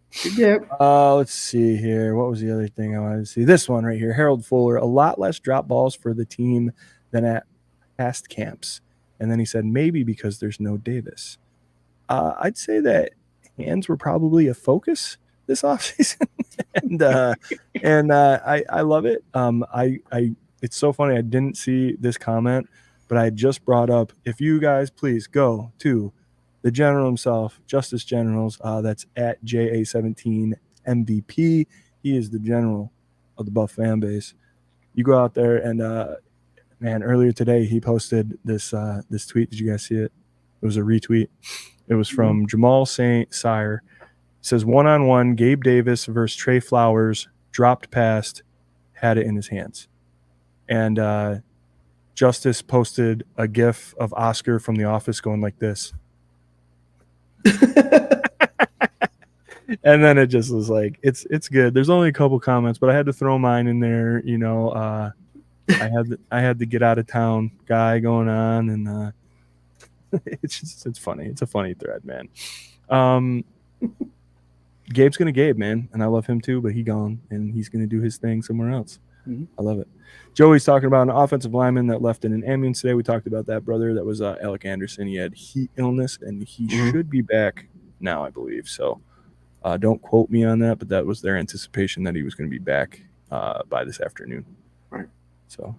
Let's see here. What was the other thing I wanted to see? This one right here. Harold Fuller. A lot less drop balls for the team than at past camps. And then he said maybe because there's no Davis. I'd say that hands were probably a focus this offseason. and I love it. It's so funny. I didn't see this comment, but I just brought up, if you guys please go to the general himself, Justice Generals, that's at JA17 MVP. He is the general of the Buff fan base. You go out there and, man, earlier today he posted this tweet. Did you guys see it? It was a retweet. It was from Jamal Sire. It says, one-on-one, Gabe Davis versus Trey Flowers, dropped past, had it in his hands. And Justice posted a GIF of Oscar from The Office going like this. And then it just was like, it's good. There's only a couple comments, but I had to throw mine in there. You know, I had the get out of town guy going on, and it's funny. It's a funny thread, man. Gabe's gonna Gabe, man, and I love him too, but he gone and he's gonna do his thing somewhere else. I love it. Joey's talking about an offensive lineman that left in an ambulance today. We talked about that, brother. That was Alec Anderson. He had heat illness, and he should be back now, I believe. So don't quote me on that, but that was their anticipation that he was going to be back by this afternoon. Right. So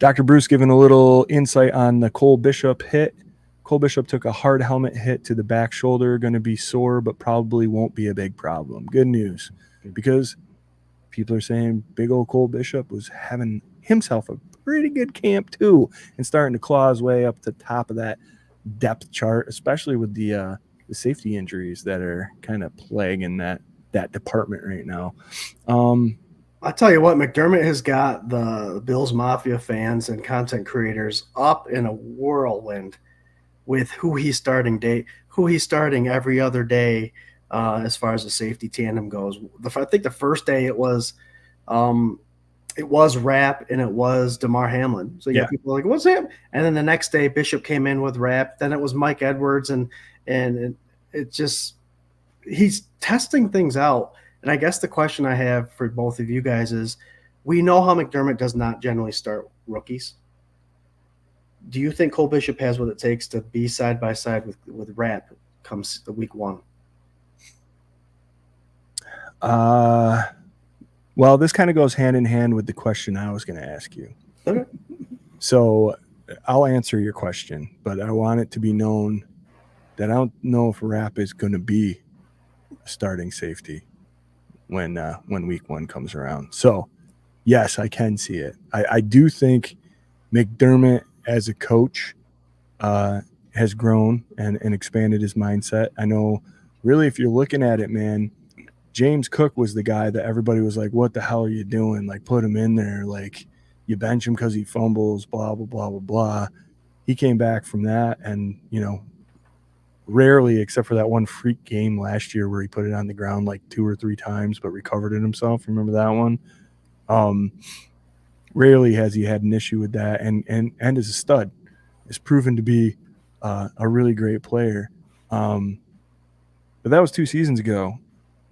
Dr. Bruce giving a little insight on the Cole Bishop hit. Cole Bishop took a hard helmet hit to the back shoulder, going to be sore, but probably won't be a big problem. Good news, because people are saying big old Cole Bishop was having himself a pretty good camp too, and starting to claw his way up to the top of that depth chart, especially with the safety injuries that are kind of plaguing that department right now. I'll tell you what, McDermott has got the Bills Mafia fans and content creators up in a whirlwind with who he's starting every other day. As far as the safety tandem goes, I think the first day it was Rapp and it was DeMar Hamlin. So you got people like, what's him? And then the next day Bishop came in with Rapp. Then it was Mike Edwards, and it just, he's testing things out. And I guess the question I have for both of you guys is, we know how McDermott does not generally start rookies. Do you think Cole Bishop has what it takes to be side by side with Rapp comes the week one? Well, this kind of goes hand in hand with the question I was going to ask you. Okay. So I'll answer your question, but I want it to be known that I don't know if Rapp is going to be a starting safety when week one comes around. So yes, I can see it. I do think McDermott as a coach has grown and expanded his mindset. I know, really, if you're looking at it, man, James Cook was the guy that everybody was like, what the hell are you doing? Like, put him in there. Like, you bench him because he fumbles, blah, blah, blah, blah, blah. He came back from that, and, you know, rarely, except for that one freak game last year where he put it on the ground like 2 or 3 times but recovered it himself. Remember that one? Rarely has he had an issue with that, and is a stud. Is proven to be a really great player. But that was 2 seasons ago.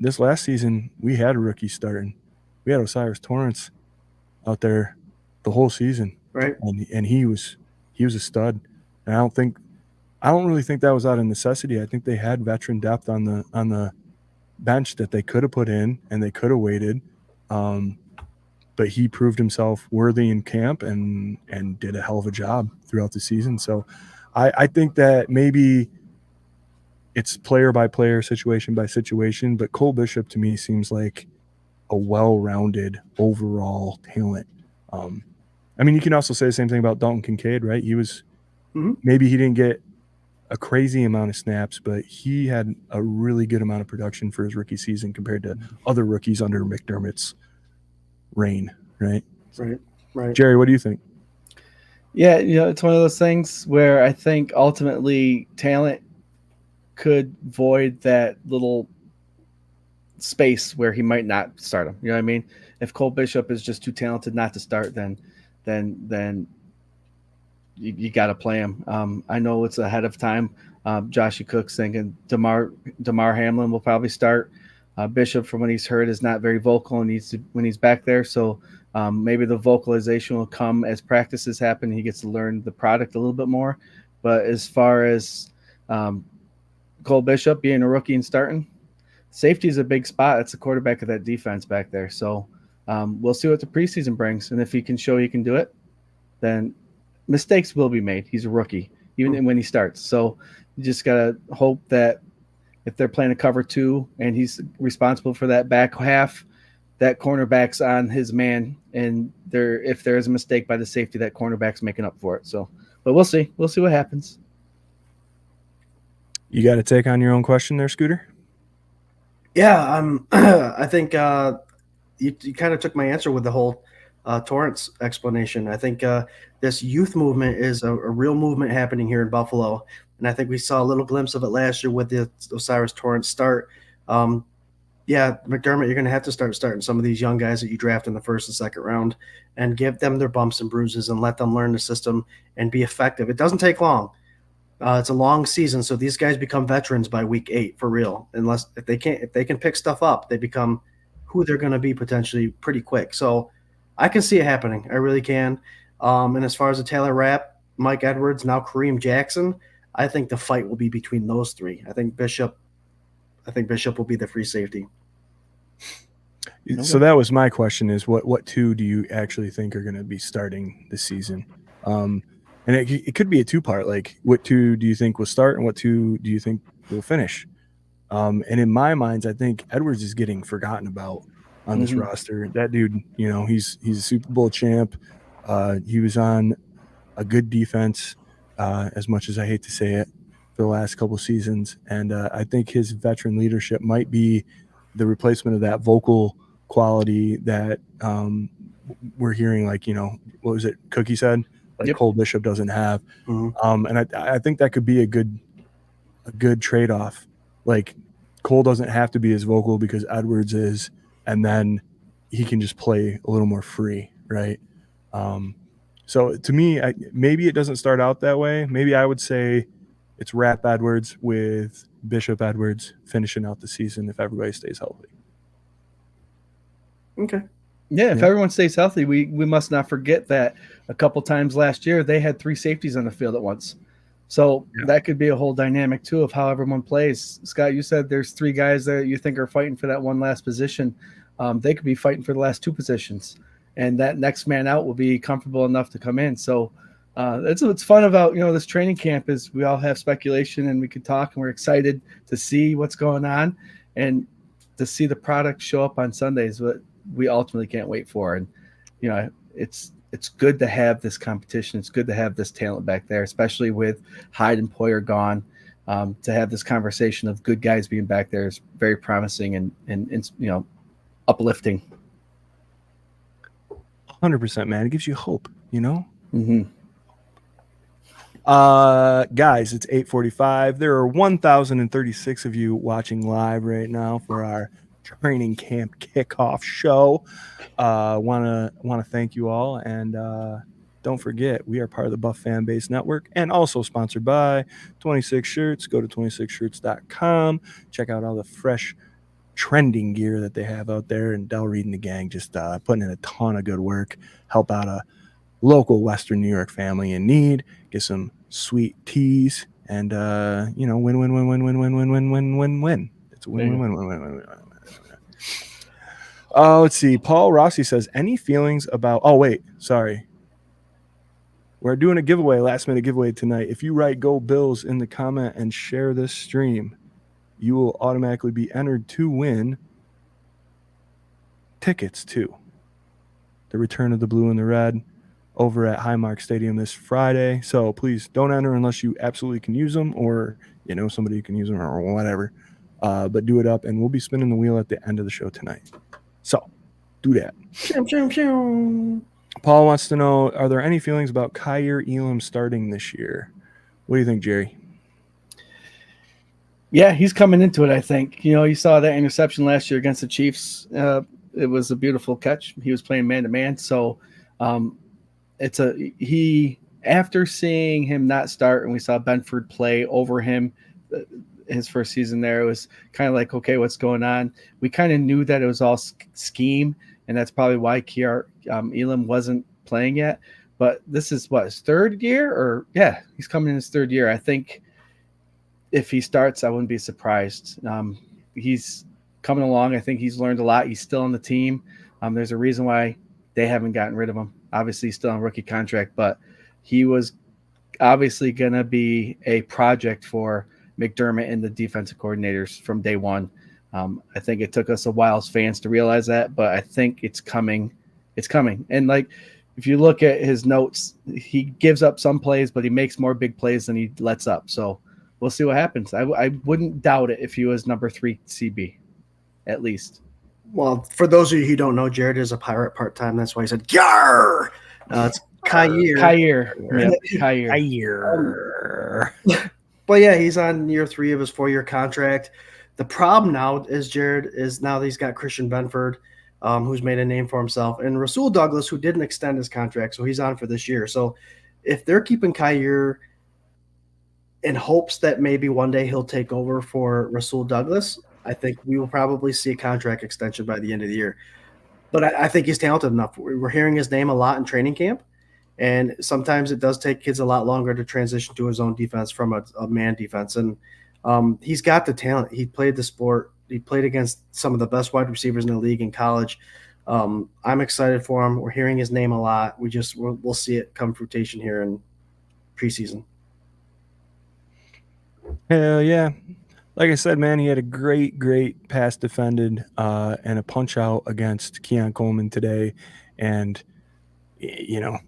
This last season, we had a rookie starting. We had Osiris Torrance out there the whole season, right? And he was a stud. And I don't really think that was out of necessity. I think they had veteran depth on the bench that they could have put in, and they could have waited. But he proved himself worthy in camp and did a hell of a job throughout the season. So I think that maybe it's player by player, situation by situation, but Cole Bishop to me seems like a well-rounded overall talent. I mean, you can also say the same thing about Dalton Kincaid, right? He was maybe he didn't get a crazy amount of snaps, but he had a really good amount of production for his rookie season compared to other rookies under McDermott's reign, right? Right. Jerry, what do you think? Yeah, it's one of those things where I think ultimately talent could void that little space where he might not start him. You know what I mean? If Cole Bishop is just too talented not to start, then you got to play him. I know it's ahead of time. Joshy Cook's thinking Damar Hamlin will probably start. Bishop, from what he's heard, is not very vocal and needs to when he's back there. So maybe the vocalization will come as practices happen. He gets to learn the product a little bit more. But as far as Cole Bishop being a rookie and starting, safety is a big spot. It's the quarterback of that defense back there. So we'll see what the preseason brings. And if he can show he can do it, then mistakes will be made. He's a rookie, even when he starts. So you just got to hope that if they're playing a cover 2 and he's responsible for that back half, that cornerback's on his man. And if there is a mistake by the safety, that cornerback's making up for it. So, but we'll see. We'll see what happens. You got to take on your own question there, Scooter? Yeah, I think you kind of took my answer with the whole Torrance explanation. I think this youth movement is a real movement happening here in Buffalo, and I think we saw a little glimpse of it last year with the Osiris Torrance start. Yeah, McDermott, you're going to have to starting some of these young guys that you draft in the first and second round and give them their bumps and bruises and let them learn the system and be effective. It doesn't take long. It's a long season, so these guys become veterans by week 8 for real. If they can pick stuff up, they become who they're going to be potentially pretty quick. So I can see it happening. I really can. And as far as the Taylor Rapp, Mike Edwards, now Kareem Jackson, I think the fight will be between those three. I think Bishop will be the free safety. So that was my question: is what 2 do you actually think are going to be starting this season? And it could be a 2-part. Like, what 2 do you think will start, and what 2 do you think will finish? And in my mind, I think Edwards is getting forgotten about on this roster. That dude, he's a Super Bowl champ. He was on a good defense, as much as I hate to say it, for the last couple seasons. And I think his veteran leadership might be the replacement of that vocal quality that we're hearing, like, what was it Cookie said? Like, Cole Bishop doesn't have. And I think that could be a good trade-off. Like, Cole doesn't have to be as vocal because Edwards is, and then he can just play a little more free, right? So to me, maybe it doesn't start out that way. Maybe I would say it's Rapp Edwards with Bishop Edwards finishing out the season if everybody stays healthy. Okay. Yeah, if everyone stays healthy, we must not forget that a couple times last year they had 3 safeties on the field at once. So that could be a whole dynamic too of how everyone plays. Scott, you said there's 3 guys that you think are fighting for that one last position. They could be fighting for the last 2 positions, and that next man out will be comfortable enough to come in. So that's what's fun about this training camp is we all have speculation and we can talk, and we're excited to see what's going on and to see the product show up on Sundays. But we ultimately can't wait for. And it's good to have this competition. It's good to have this talent back there, especially with Hyde and Poyer gone. To have this conversation of good guys being back there is very promising and uplifting. 100%, man. It gives you hope, Mm-hmm. Guys, it's 8:45. There are 1,036 of you watching live right now for our training camp kickoff show. Want to thank you all, and don't forget, we are part of the Buff Fan Base Network and also sponsored by 26 Shirts. Go to 26shirts.com. Check out all the fresh trending gear that they have out there, and Del Reed and the gang just putting in a ton of good work. Help out a local Western New York family in need. Get some sweet teas, and win. It's a win. Let's see. Paul Rossi says, any feelings about... Oh, wait. Sorry. We're doing a giveaway, last minute giveaway tonight. If you write Go Bills in the comment and share this stream, you will automatically be entered to win tickets to the return of the blue and the red over at Highmark Stadium this Friday. So please don't enter unless you absolutely can use them, or you know somebody who can use them, or whatever. But do it up, and we'll be spinning the wheel at the end of the show tonight. So do that. Paul wants to know, are there any feelings about Kyer Elam starting this year? What do you think, Jerry? Yeah, he's coming into it, I think. You know, you saw that interception last year against the Chiefs. It was a beautiful catch. He was playing man-to-man. So after seeing him not start and we saw Benford play over him his first season there, it was kind of like, okay, what's going on? We kind of knew that it was all scheme, and that's probably why Elam wasn't playing yet. But this is his third year? Or yeah, he's coming in his third year. I think if he starts, I wouldn't be surprised. He's coming along. I think he's learned a lot. He's still on the team. There's a reason why they haven't gotten rid of him. Obviously, he's still on rookie contract, but he was obviously going to be a project for McDermott and the defensive coordinators from day one. I think it took us a while as fans to realize that, but I think it's coming. It's coming. And like, if you look at his notes, he gives up some plays, but he makes more big plays than he lets up. So we'll see what happens. I wouldn't doubt it if he was number 3 CB, at least. Well, for those of you who don't know, Jarrod is a pirate part-time. That's why he said, "Yar!" It's Kyer. Kyer. But yeah, he's on year 3 of his 4-year contract. The problem now is Jarrod is now that he's got Christian Benford, who's made a name for himself, and Rasul Douglas, who didn't extend his contract, so he's on for this year. So if they're keeping Kyer in hopes that maybe one day he'll take over for Rasul Douglas, I think we will probably see a contract extension by the end of the year. But I think he's talented enough. We're hearing his name a lot in training camp, and sometimes it does take kids a lot longer to transition to his own defense from a man defense. And he's got the talent. He played the sport. He played against some of the best wide receivers in the league in college. I'm excited for him. We're hearing his name a lot. We'll see it come fruition here in preseason. Hell yeah. Like I said, man, he had a great pass defended and a punch out against Keon Coleman today. And, you know,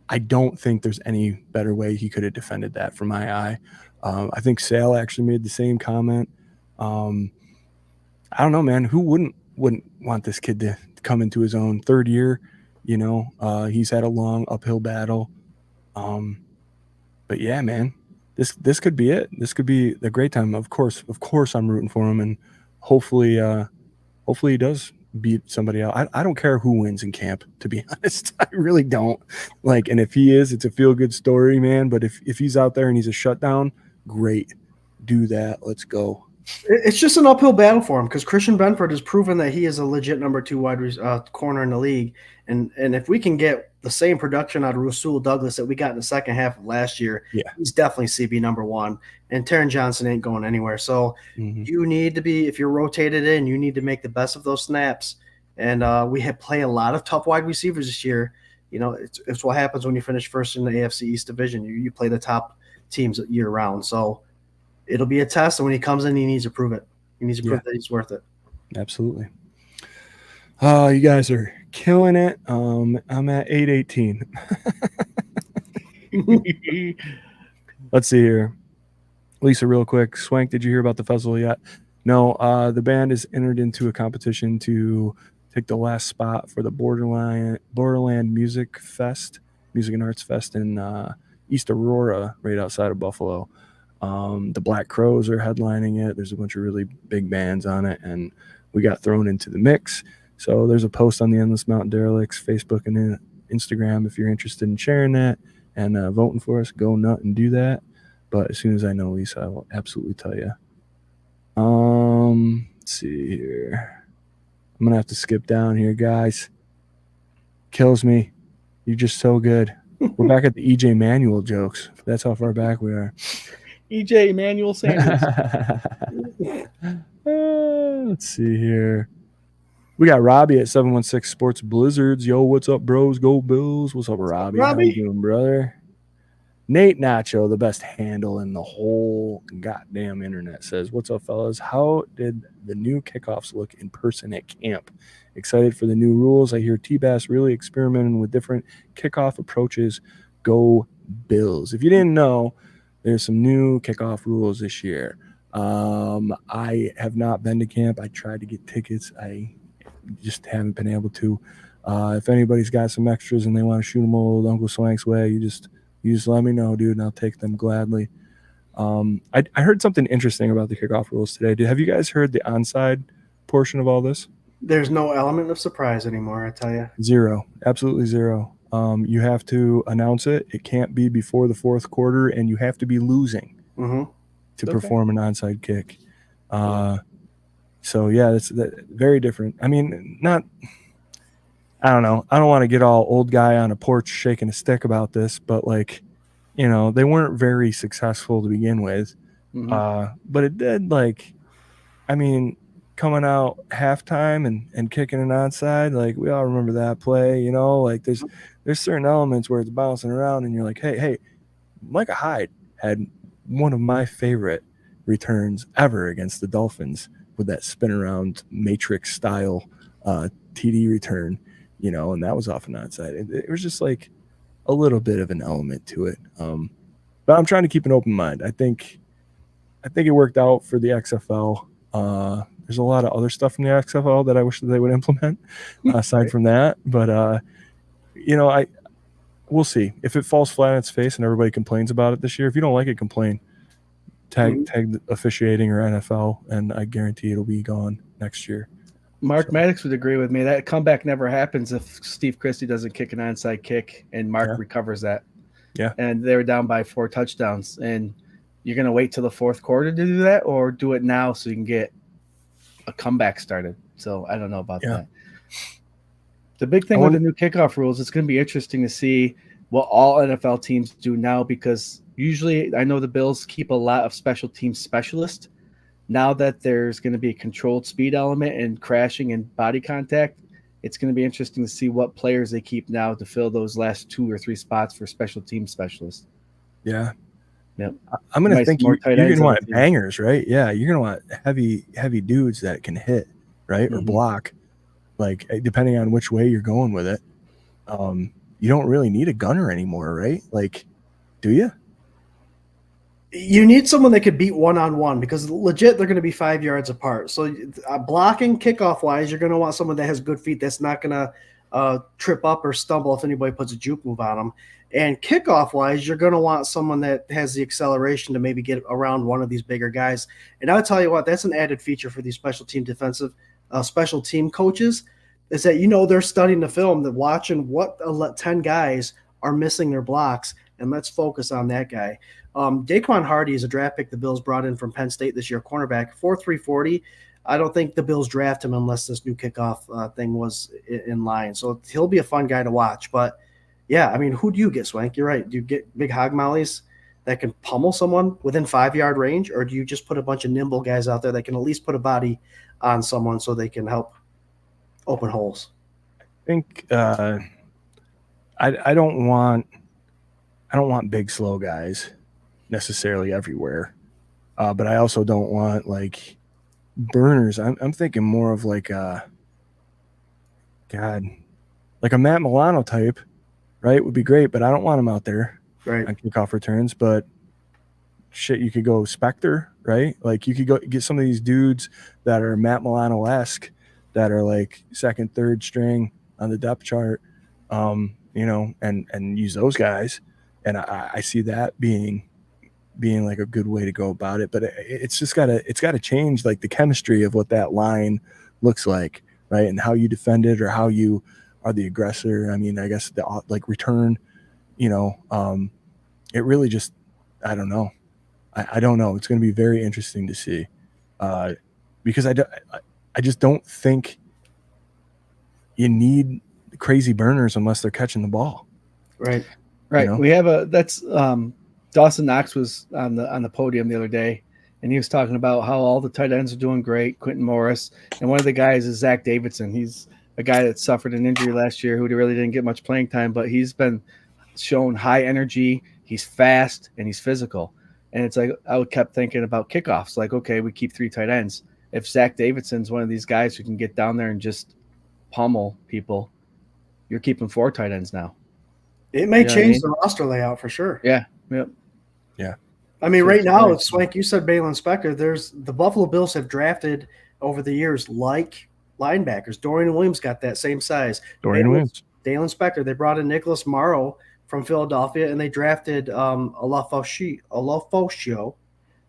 I don't think there's any better way he could have defended that from my eye. I think Sale actually made the same comment. I don't know, man. Who wouldn't want this kid to come into his own third year? You know, he's had a long uphill battle. But yeah, man. This could be it. This could be a great time. Of course, I'm rooting for him, and hopefully he does beat somebody out. I don't care who wins in camp, to be honest. I really don't. Like, and if he is, it's a feel good story, man. But if he's out there and he's a shutdown, great, do that. Let's go. It's just an uphill battle for him because Christian Benford has proven that he is a legit number 2 corner in the league, and if we can get the same production out of Rasul Douglas that we got in the second half of last year, he's definitely CB number 1. And Taron Johnson ain't going anywhere. So you need to be, if you're rotated in, you need to make the best of those snaps. And we play a lot of tough wide receivers this year. You know, it's what happens when you finish first in the AFC East Division. You play the top teams year round. So it'll be a test. And when he comes in, he needs to prove it. He needs to prove that he's worth it. Absolutely. You guys are killing it. I'm at 8:18. Let's see here. Lisa, real quick. Swank, did you hear about the festival yet? No. The band has entered into a competition to take the last spot for the Borderland Music and Arts Fest in East Aurora, right outside of Buffalo. The Black Crows are headlining it. There's a bunch of really big bands on it, and we got thrown into the mix. So there's a post on the Endless Mountain Derelicts Facebook and Instagram if you're interested in sharing that and voting for us. Go nut and do that. But as soon as I know, Lisa, I will absolutely tell you. Let's see here. I'm going to have to skip down here, guys. Kills me. You're just so good. We're back at the EJ Manuel jokes. That's how far back we are. EJ Manuel Sanders. Let's see here. We got Robbie at 716 Sports Blizzards. Yo, what's up, bros? Go Bills. What's up, Robbie? How Robbie? you doing, brother? Nate Nacho, the best handle in the whole goddamn internet, says, what's up, fellas? How did the new kickoffs look in person at camp? Excited for the new rules. I hear T-Bass really experimenting with different kickoff approaches. Go Bills. If you didn't know, there's some new kickoff rules this year. I have not been to camp. I tried to get tickets. I just haven't been able to. If anybody's got some extras and they want to shoot them old Uncle Swank's way, you just let me know, dude, and I'll take them gladly. I heard something interesting about the kickoff rules today. Have you guys heard the onside portion of all this? There's no element of surprise anymore, I tell you. Zero. Absolutely zero. You have to announce it. It can't be before the fourth quarter, and you have to be losing to perform an onside kick. So, yeah, that's very different. I mean, I don't know. I don't want to get all old guy on a porch shaking a stick about this, but, like, you know, they weren't very successful to begin with. But it did, like, I mean, coming out halftime and kicking an onside, like, we all remember that play, you know, like there's certain elements where it's bouncing around and you're like, hey, Micah Hyde had one of my favorite returns ever against the Dolphins with that spin around matrix style TD return, you know, and that was off an onside. It was just like a little bit of an element to it. But I'm trying to keep an open mind. I think it worked out for the XFL. There's a lot of other stuff in the XFL that I wish that they would implement aside from that. But, you know, we'll see. If it falls flat on its face and everybody complains about it this year, if you don't like it, complain. Tag the officiating or NFL, and I guarantee it'll be gone next year. Mark Maddox would agree with me. That comeback never happens if Steve Christie doesn't kick an onside kick and Mark recovers that. Yeah. And they were down by 4 touchdowns. And you're going to wait till the fourth quarter to do that, or do it now so you can get a comeback started. So I don't know about that. The big thing with the new kickoff rules, it's going to be interesting to see what all NFL teams do now, because usually I know the Bills keep a lot of special team specialists. Now that there's going to be a controlled speed element and crashing and body contact, it's going to be interesting to see what players they keep now to fill those last 2 or 3 spots for special team specialists. Yeah. Yep. I'm going to think you're going to want bangers, right? Yeah, you're going to want heavy dudes that can hit, right, or block, like depending on which way you're going with it. You don't really need a gunner anymore, right? Like, do you? You need someone that could beat one-on-one, because legit they're going to be 5 yards apart. So blocking kickoff-wise, you're going to want someone that has good feet that's not going to trip up or stumble if anybody puts a juke move on them. And kickoff-wise, you're going to want someone that has the acceleration to maybe get around one of these bigger guys. And I'll tell you what, that's an added feature for these special team special team coaches, is that, you know, they're studying the film, they're watching what 10 guys are missing their blocks, and let's focus on that guy. Daquan Hardy is a draft pick the Bills brought in from Penn State this year, cornerback, 4.3 40. I don't think the Bills draft him unless this new kickoff thing was in line. So he'll be a fun guy to watch. But, yeah, I mean, who do you get, Swank? You're right. Do you get big hog mollies that can pummel someone within 5-yard range, or do you just put a bunch of nimble guys out there that can at least put a body on someone so they can help open holes? I think I don't want big, slow guys necessarily everywhere, but I also don't want like burners. I'm thinking more of like a Matt Milano type, right? Would be great, but I don't want him out there on kickoff returns. But shit, you could go Spectre, right? Like you could go get some of these dudes that are Matt Milano-esque, that are like second, third string on the depth chart, you know, and use those guys. And I see that being like a good way to go about it, but it's got to change like the chemistry of what that line looks like, right? And how you defend it, or how you are the aggressor. I mean, I guess the like return, you know, it really just, I don't know. I don't know. It's going to be very interesting to see, because I just don't think you need crazy burners unless they're catching the ball. Right. You know? We have Dawson Knox was on the podium the other day, and he was talking about how all the tight ends are doing great. Quentin Morris, and one of the guys is Zach Davidson. He's a guy that suffered an injury last year who really didn't get much playing time, but he's been shown high energy. He's fast and he's physical. And it's like I kept thinking about kickoffs. Like, okay, we keep 3 tight ends. If Zach Davidson's one of these guys who can get down there and just pummel people, you're keeping 4 tight ends now. It may change the roster layout for sure. Yeah. Yep. Yeah. I mean, right now, it's Swank, you said Balin Spector. The Buffalo Bills have drafted over the years like linebackers. Dorian Williams got that same size. Dorian Williams. Dalen Spector. They brought in Nicholas Morrow from Philadelphia, and they drafted Olafosio,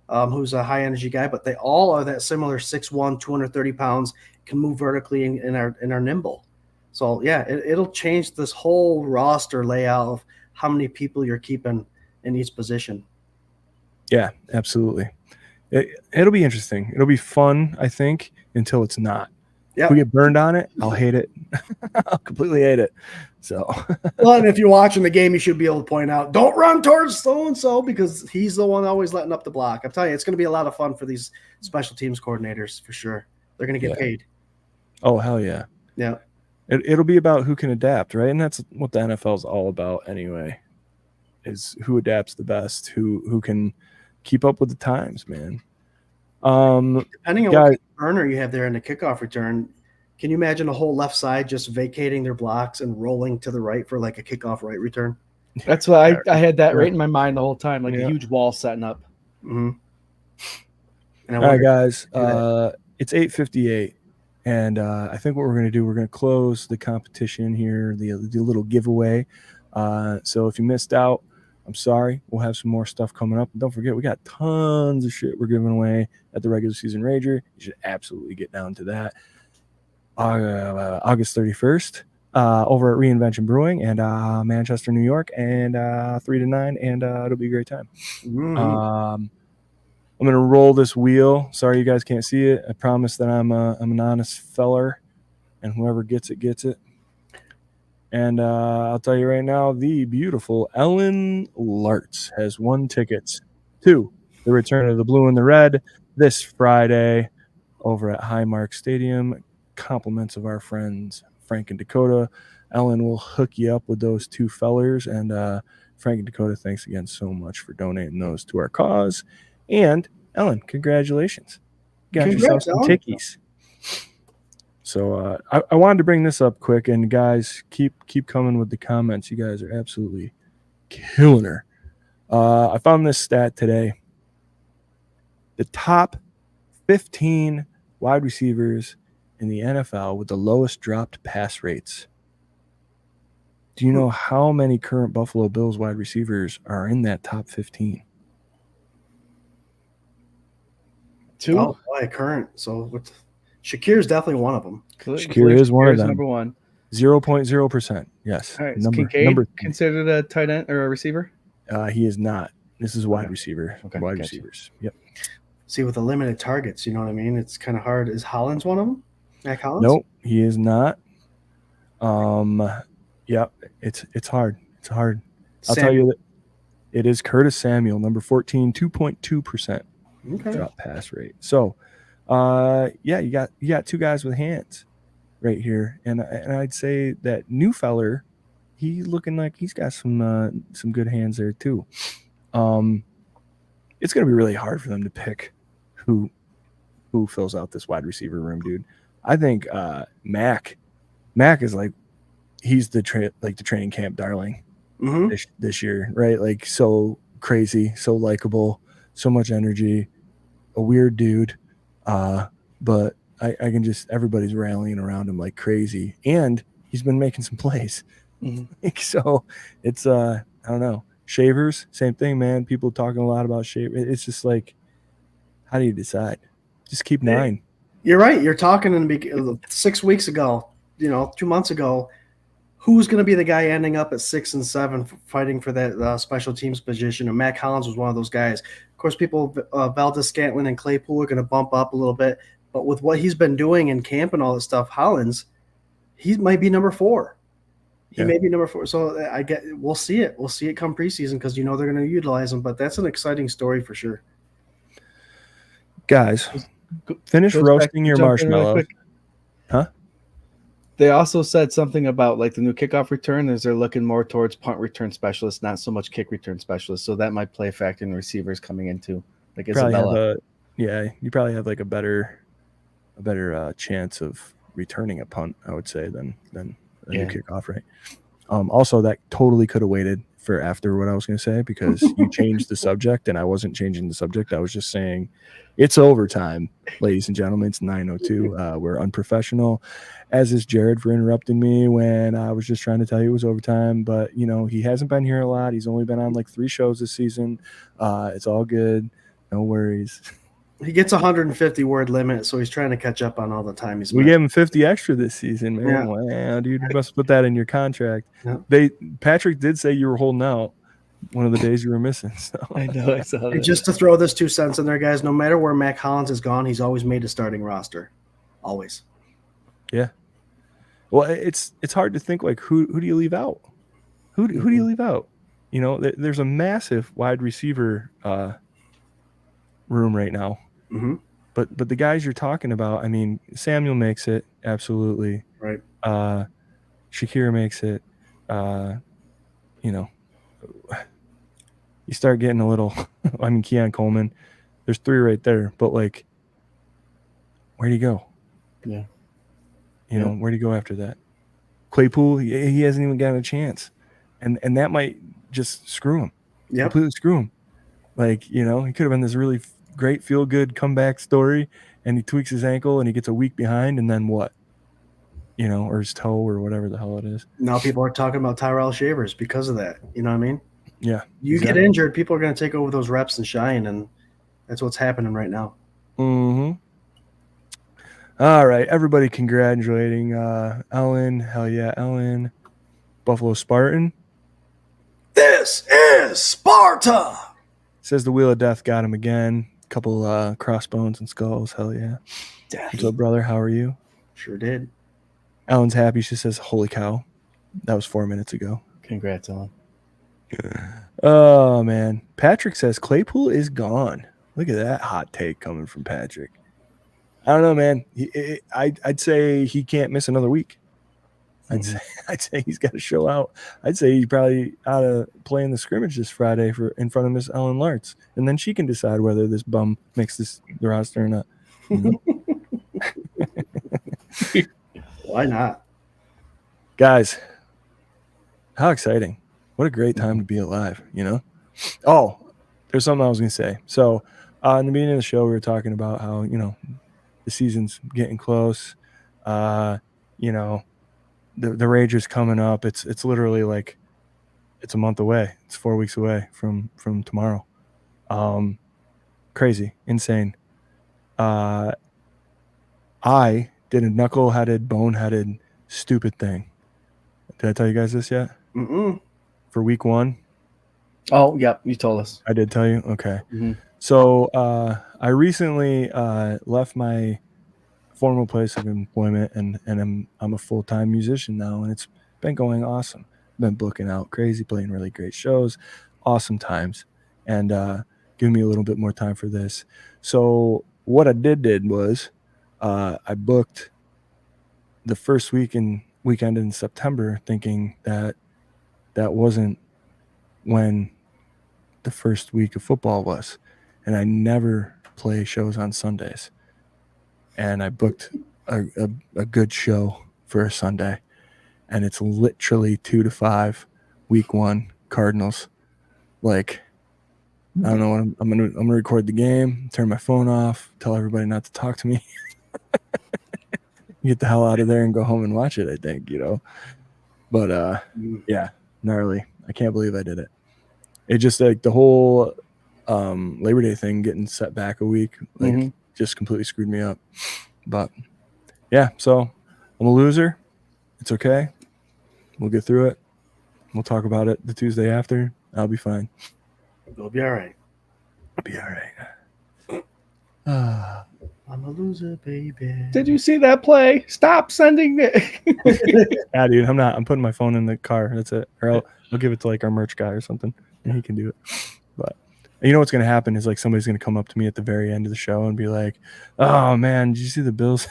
who's a high-energy guy. But they all are that similar 6'1", 230 pounds, can move vertically and are nimble. So, yeah, it'll change this whole roster layout of how many people you're keeping in each position. Yeah, absolutely. It'll be interesting. It'll be fun, I think, until it's not. Yep. If we get burned on it, I'll hate it. I'll completely hate it. So, well, and if you're watching the game, you should be able to point out, don't run towards so-and-so because he's the one always letting up the block. I'm telling you, it's going to be a lot of fun for these special teams coordinators for sure. They're going to get paid. Oh, hell yeah. Yeah. It'll be about who can adapt, right? And that's what the NFL is all about anyway, is who adapts the best, who can keep up with the times, man. Depending on what burner you have there in the kickoff return, can you imagine a whole left side just vacating their blocks and rolling to the right for like a kickoff right return? That's why I had that right in my mind the whole time, like a huge wall setting up. Mm-hmm. All right, guys. It's 8:58, and I think what we're going to do, we're going to close the competition here, the little giveaway. So if you missed out, I'm sorry. We'll have some more stuff coming up. And don't forget, we got tons of shit we're giving away at the regular season Rager. You should absolutely get down to that. August 31st over at Reinvention Brewing and Manchester, New York, and 3 to 9, and it'll be a great time. Mm-hmm. I'm going to roll this wheel. Sorry you guys can't see it. I promise that I'm an honest feller, and whoever gets it, gets it. And I'll tell you right now, the beautiful Ellen Lartz has won tickets to the return of the blue and the red this Friday over at Highmark Stadium. Compliments of our friends Frank and Dakota. Ellen will hook you up with those 2 fellers. And Frank and Dakota, thanks again so much for donating those to our cause. And Ellen, congratulations. Got yourself some tickies. So I wanted to bring this up quick, and guys, keep coming with the comments. You guys are absolutely killing her. I found this stat today. The top 15 wide receivers in the NFL with the lowest dropped pass rates. Do you know how many current Buffalo Bills wide receivers are in that top 15? 2. Oh, boy, current. So Shakir's definitely one of them. Shakir is one of them. Number 1. 0.0%. Yes. All right. Is Kincaid considered a tight end or a receiver? He is not. This is wide receiver. Okay, wide receivers. Yep. See, with the limited targets, you know what I mean? It's kind of hard. Is Hollins one of them? Mac Hollins? Nope, he is not. Yeah, it's hard. It's hard. I'll tell you that it is Curtis Samuel, number 14, 2.2% drop pass rate. So, yeah, you got 2 guys with hands right here, and I'd say that new feller, he's looking like he's got some good hands there too. It's gonna be really hard for them to pick who fills out this wide receiver room, dude. I think Mac is like he's the training camp darling this year, right? Like so crazy, so likable, so much energy, a weird dude. But I can just everybody's rallying around him like crazy, and he's been making some plays. So it's I don't know. Shavers, same thing, man. People talking a lot about Shavers. It's just like, how do you decide? Just keep 9. You're right. You're talking in 6 weeks ago, 2 months ago, who's going to be the guy ending up at 6 and 7 fighting for that special teams position? And Mac Hollins was one of those guys. Of course, people, Valdez Scantling and Claypool are going to bump up a little bit. But with what he's been doing in camp and all this stuff, Hollins, he might be number 4. He may be number 4. So we'll see it. We'll see it come preseason because they're going to utilize him. But that's an exciting story for sure. Guys, finish Goes back roasting to your jump in really marshmallows. quick. Huh? They also said something about like the new kickoff return is they're looking more towards punt return specialists, not so much kick return specialists. So that might play a factor in receivers coming into like Probably Isabella. you probably have like a better chance of returning a punt, I would say, than a new kickoff, right? Also, that totally could have waited for after what I was going to say because you changed the subject, and I wasn't changing the subject. I was just saying it's overtime, ladies and gentlemen. It's 9:02. We're unprofessional, as is Jarrod for interrupting me when I was just trying to tell you it was overtime. But, you know, he hasn't been here a lot. He's only been on like 3 shows this season. It's all good. No worries. He gets 150 word limit, so he's trying to catch up on all the time he's We missed. gave him 50 extra this season, man. Yeah. Wow, dude, you must put that in your contract. Yeah. Patrick did say you were holding out one of the days you were missing. So I know I saw that. And just to throw this 2 cents in there, guys, no matter where Mac Hollins has gone, he's always made a starting roster. Always. yeah. Well, it's hard to think like who do you leave out? Who do you leave out? You know, there's a massive wide receiver room right now. Mm-hmm. But the guys you're talking about, I mean, Samuel makes it absolutely. Right. Shakira makes it. You know, you start getting a little. I mean, Keon Coleman. There's 3 right there, but like, where do you go? Yeah. You know, where do you go after that? Claypool, he hasn't even gotten a chance, and that might just screw him. Yep. Completely screw him. Like, you know, he could have been this really great feel-good comeback story, and he tweaks his ankle, and he gets a week behind, and then what? You know, or his toe, or whatever the hell it is. Now people are talking about Tyrell Shavers because of that. You know what I mean? Yeah. You exactly. get injured, people are going to take over those reps and shine, and that's what's happening right now. Mm-hmm. All right, everybody congratulating Ellen. Hell yeah, Ellen. Buffalo Spartan. This is Sparta! Says the Wheel of Death got him again. Couple crossbones and skulls. Hell yeah. What's up, brother? How are you? Sure did. Ellen's happy. She says, holy cow. That was 4 minutes ago. Congrats, Ellen. Oh, man. Patrick says Claypool is gone. Look at that hot take coming from Patrick. I don't know, man. I'd say he can't miss another week. I'd say he's got to show out. I'd say he probably ought to play in the scrimmage this Friday in front of Miss Ellen Lartz, and then she can decide whether this bum makes the roster or not. You know? Why not? Guys, how exciting. What a great time to be alive, you know? Oh, there's something I was going to say. So in the beginning of the show, we were talking about how, you know, the season's getting close. You know, the Rangers coming up. It's literally like it's a month away. It's 4 weeks away from tomorrow. Crazy, insane. I did a knuckle-headed, bone-headed, stupid thing. Did I tell you guys this yet? Mm-mm. For week 1? Oh, yep, you told us. I did tell you? Okay. Mm-hmm. So I recently left my formal place of employment, and I'm a full-time musician now, and it's been going awesome. Been booking out crazy, playing really great shows, awesome times, and giving me a little bit more time for this. So what I did was I booked the first weekend in September, thinking that wasn't when the first week of football was, and I never play shows on Sundays. And I booked a good show for a Sunday, and it's literally 2 to 5, week 1, Cardinals. Like, I don't know what I'm gonna record the game, turn my phone off, tell everybody not to talk to me, get the hell out of there and go home and watch it. I think, you know, but yeah, gnarly. I can't believe I did it. It just like the whole Labor Day thing getting set back a week, like just completely screwed me up. But yeah, so I'm a loser. It's okay. We'll get through it. We'll talk about it the Tuesday after. I'll be fine. It'll be all right. I'll be all right. I'm a loser, baby. Did you see that play? Stop sending it. Yeah, dude, I'm not. I'm putting my phone in the car. That's it. Or I'll give it to like our merch guy or something, and he can do it. But You know what's going to happen is like somebody's going to come up to me at the very end of the show and be like, "Oh man, did you see the Bills?"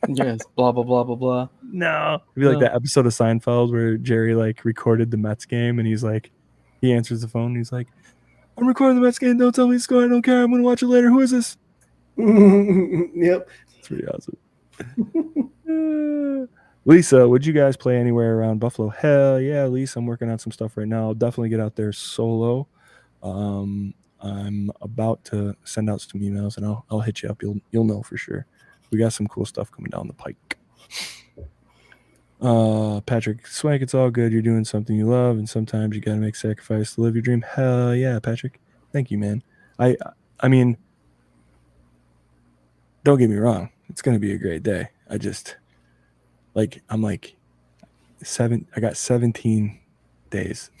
Yes, blah blah blah blah blah. No, it'd be like that episode of Seinfeld where Jerry like recorded the Mets game and he's like, he answers the phone and he's like, "I'm recording the Mets game. Don't tell me the score. I don't care. I'm going to watch it later. Who is this?" Yep. It's pretty awesome. Lisa, would you guys play anywhere around Buffalo? Hell yeah, Lisa. I'm working on some stuff right now. I'll definitely get out there solo. I'm about to send out some emails and I'll hit you up. You'll know for sure. We got some cool stuff coming down the pike. Patrick, Swank, it's all good. You're doing something you love, and sometimes you got to make sacrifice to live your dream. Hell yeah, Patrick. Thank you, man. I mean, don't get me wrong. It's going to be a great day. I just, I'm like, I got 17 days.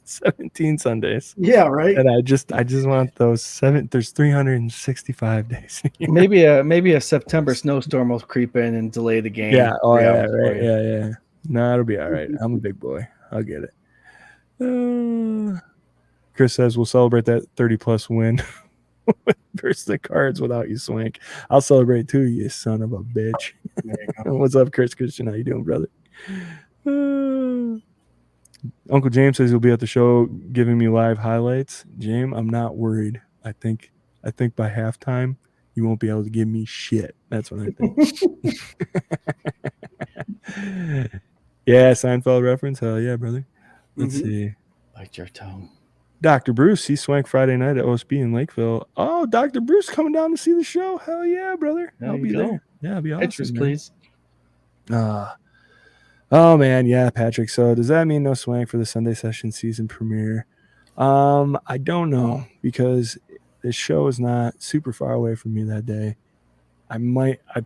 17 Sundays. Yeah, right. And I just want those there's 365 days. Maybe a September snowstorm will creep in and delay the game. Yeah. Oh yeah. Right. Yeah. No, it'll be all right. I'm a big boy. I'll get it. Chris says we'll celebrate that 30+ win versus the Cards without you, Swank. I'll celebrate too, you son of a bitch. What's up, Chris Christian? How you doing, brother? Uncle James says he'll be at the show giving me live highlights. James, I'm not worried. I think by halftime you won't be able to give me shit. That's what I think. Yeah, Seinfeld reference. Hell yeah, brother. Let's see. Bite your tongue. Dr. Bruce, he Swank Friday night at OSB in Lakeville. Oh, Dr. Bruce coming down to see the show. Hell yeah, brother. I'll be there. Yeah, I'll be awesome. Pictures, please. Oh man, yeah, Patrick. So does that mean no Swank for the Sunday session season premiere? I don't know because this show is not super far away from me that day. I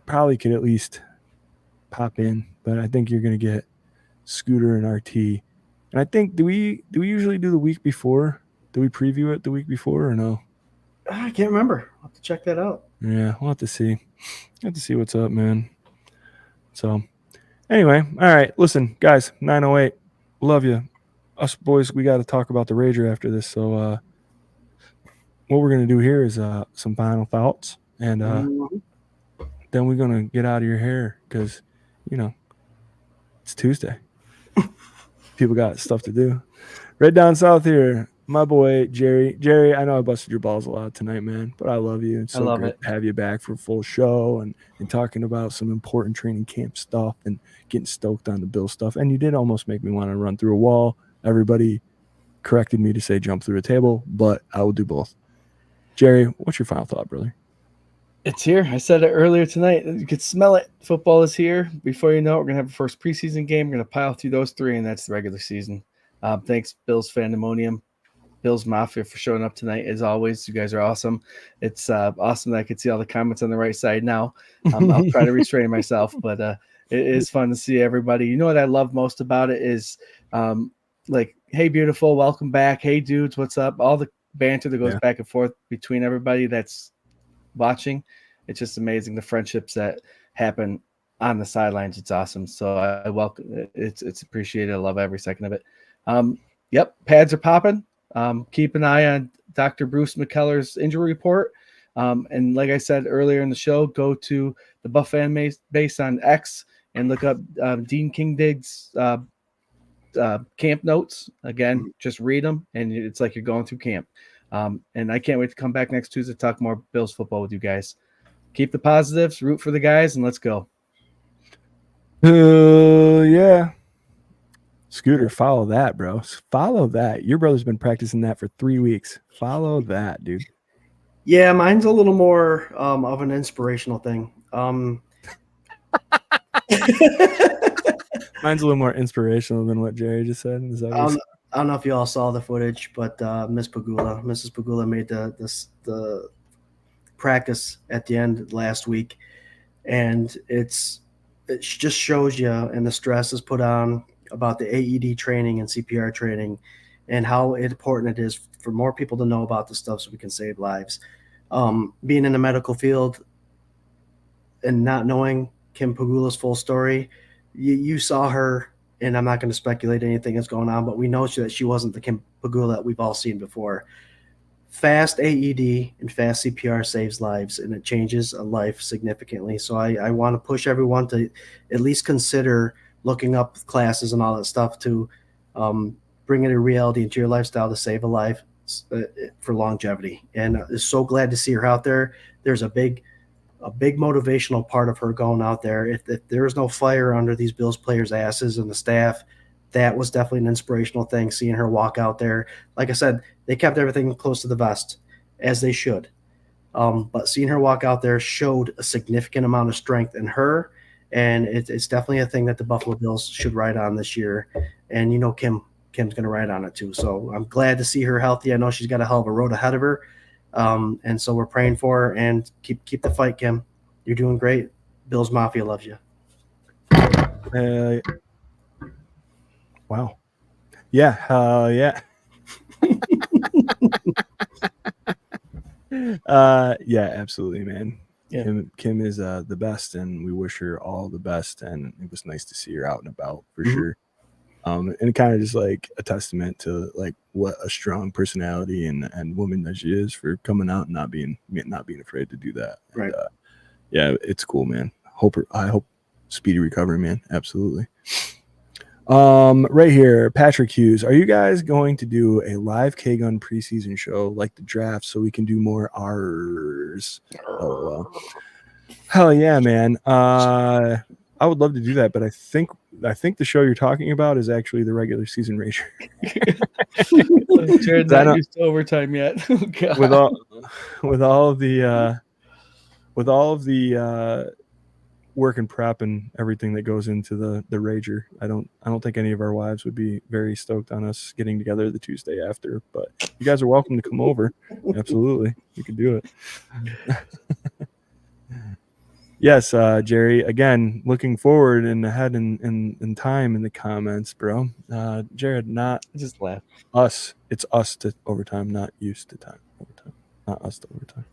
probably could at least pop in, but I think you're gonna get Scooter and RT. And I think do we usually do the week before? Do we preview it the week before or no? I can't remember. I'll have to check that out. Yeah, we'll have to see. What's up, man. So anyway, all right. Listen, guys, 908. Love you. Us boys, we got to talk about the Rager after this. So what we're going to do here is some final thoughts. And then we're going to get out of your hair because, it's Tuesday. People got stuff to do. Right down south here, my boy, Jerry. Jerry, I know I busted your balls a lot tonight, man, but I love you. It's so great to have you back for a full show and talking about some important training camp stuff and getting stoked on the Bill stuff. And you did almost make me want to run through a wall. Everybody corrected me to say jump through a table, but I will do both. Jerry, what's your final thought, brother? It's here. I said it earlier tonight. You could smell it. Football is here. Before you know it, we're going to have a first preseason game. We're going to pile through those three, and that's the regular season. Thanks, Bills Fandemonium, Bills Mafia, for showing up tonight. As always, you guys are awesome. It's awesome that I could see all the comments on the right side now. I'll try to restrain myself, but it is fun to see everybody. You know what I love most about it is hey, beautiful, welcome back. Hey, dudes, what's up? All the banter that goes back and forth between everybody that's watching. It's just amazing, the friendships that happen on the sidelines. It's awesome. So I welcome it. It's appreciated. I love every second of it. Yep, pads are popping. Keep an eye on Dr. Bruce McKellar's injury report. And like I said earlier in the show, go to the Buff Fan Base on X and look up Dean Kingdig's camp notes. Again, just read them, and it's like you're going through camp. And I can't wait to come back next Tuesday to talk more Bills football with you guys. Keep the positives, root for the guys, and let's go. Yeah. Scooter, follow that, bro. Follow that. Your brother's been practicing that for 3 weeks. Follow that, dude. Yeah, mine's a little more of an inspirational thing. Mine's a little more inspirational than what Jerry just said. Is that I don't know if you all saw the footage, but Mrs. Pagula made the practice at the end last week, and it just shows you, and the stress is put on about the AED training and CPR training, and how important it is for more people to know about this stuff so we can save lives. Being in the medical field and not knowing Kim Pagula's full story, you saw her. And I'm not going to speculate anything that's going on, but we know that she wasn't the Kim Pagula that we've all seen before. fast AED and fast CPR saves lives, and it changes a life significantly. So I want to push everyone to at least consider looking up classes and all that stuff to bring it a reality into your lifestyle to save a life for longevity. And so glad to see her out there. There's a big motivational part of her going out there. If there was no fire under these Bills players' asses and the staff, that was definitely an inspirational thing, seeing her walk out there. Like I said, they kept everything close to the vest, as they should. But seeing her walk out there showed a significant amount of strength in her, and it's definitely a thing that the Buffalo Bills should ride on this year. And Kim's going to ride on it too. So I'm glad to see her healthy. I know she's got a hell of a road ahead of her. And so we're praying for her, and keep the fight, Kim. You're doing great. Bills Mafia loves you. Wow. Yeah. Yeah. Yeah, absolutely, man. Yeah. Kim is the best, and we wish her all the best. And it was nice to see her out and about for Mhm. sure. And kind of just like a testament to like what a strong personality and woman that she is for coming out and not being afraid to do that. Right. And, yeah, it's cool, man. I hope speedy recovery, man. Absolutely. Right here, Patrick Hughes. Are you guys going to do a live K-Gun preseason show like the draft so we can do more R's? Oh well. Hell yeah, man. I would love to do that, but I think the show you're talking about is actually the regular season Rager. Jared's not used to overtime yet. Oh, God. with all of the work and prep and everything that goes into the Rager, I don't think any of our wives would be very stoked on us getting together the Tuesday after, but you guys are welcome to come over. Absolutely, you can do it. Yes, Jerry, again, looking forward and ahead in time in the comments, bro. Jared, not Just laugh. us. It's us to overtime, not used to time overtime. Not us to overtime.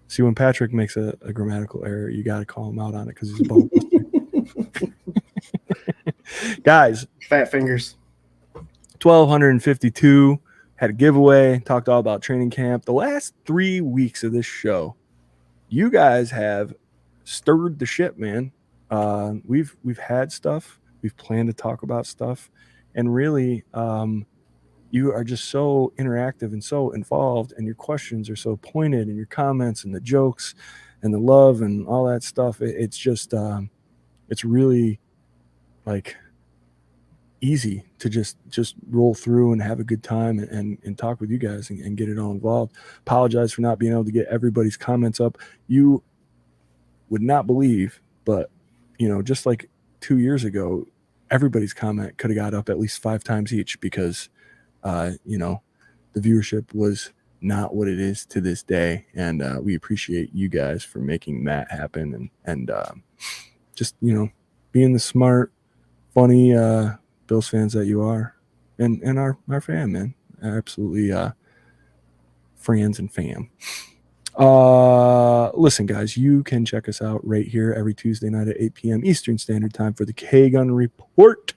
See, when Patrick makes a grammatical error, you got to call him out on it because he's a ball buster. Guys, Fat fingers. 1,252, had a giveaway, talked all about training camp. The last 3 weeks of this show, you guys have stirred the ship, man. We've had stuff. We've planned to talk about stuff. And really, you are just so interactive and so involved, and your questions are so pointed, and your comments and the jokes and the love and all that stuff. It's just, it's really like easy to just roll through and have a good time and talk with you guys and get it all involved. Apologize for not being able to get everybody's comments up. You would not believe, but just like 2 years ago, everybody's comment could have got up at least 5 times each because the viewership was not what it is to this day, and we appreciate you guys for making that happen and just being the smart, funny Bills fans that you are, and our fam, man. Absolutely friends and fam. Listen, guys, you can check us out right here every Tuesday night at 8 p.m. Eastern Standard Time for the K-Gun Report,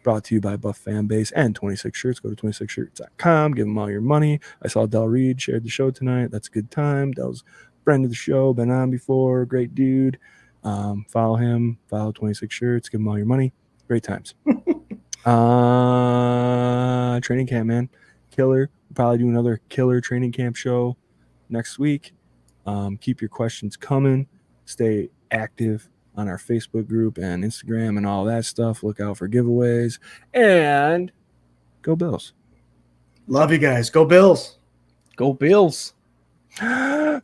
brought to you by Buff Fanbase and 26 Shirts. Go to 26shirts.com, give them all your money. I saw Del Reed shared the show tonight. That's a good time. Del's friend of the show, been on before, great dude. Follow him, follow 26 Shirts, give them all your money. Great times. Training camp, man. Killer. We'll probably do another killer training camp show next week. Keep your questions coming. Stay active on our Facebook group and Instagram and all that stuff. Look out for giveaways. And go Bills. Love you guys. Go Bills. Go Bills. Go.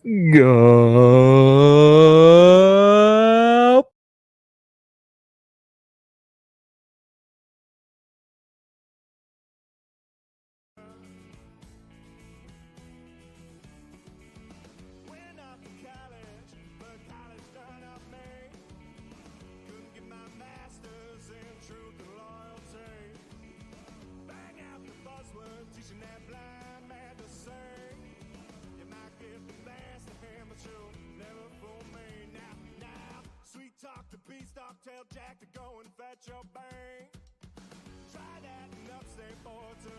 Went off to college, but college done up me. Couldn't get my master's in truth and loyalty. Bang out the buzzword, teaching that blind man to sing. You might get the best of him, but you'll never fool me. Now, sweet talk to beanstalk, tell Jack to go and fetch your bank. Try that and upstate boy to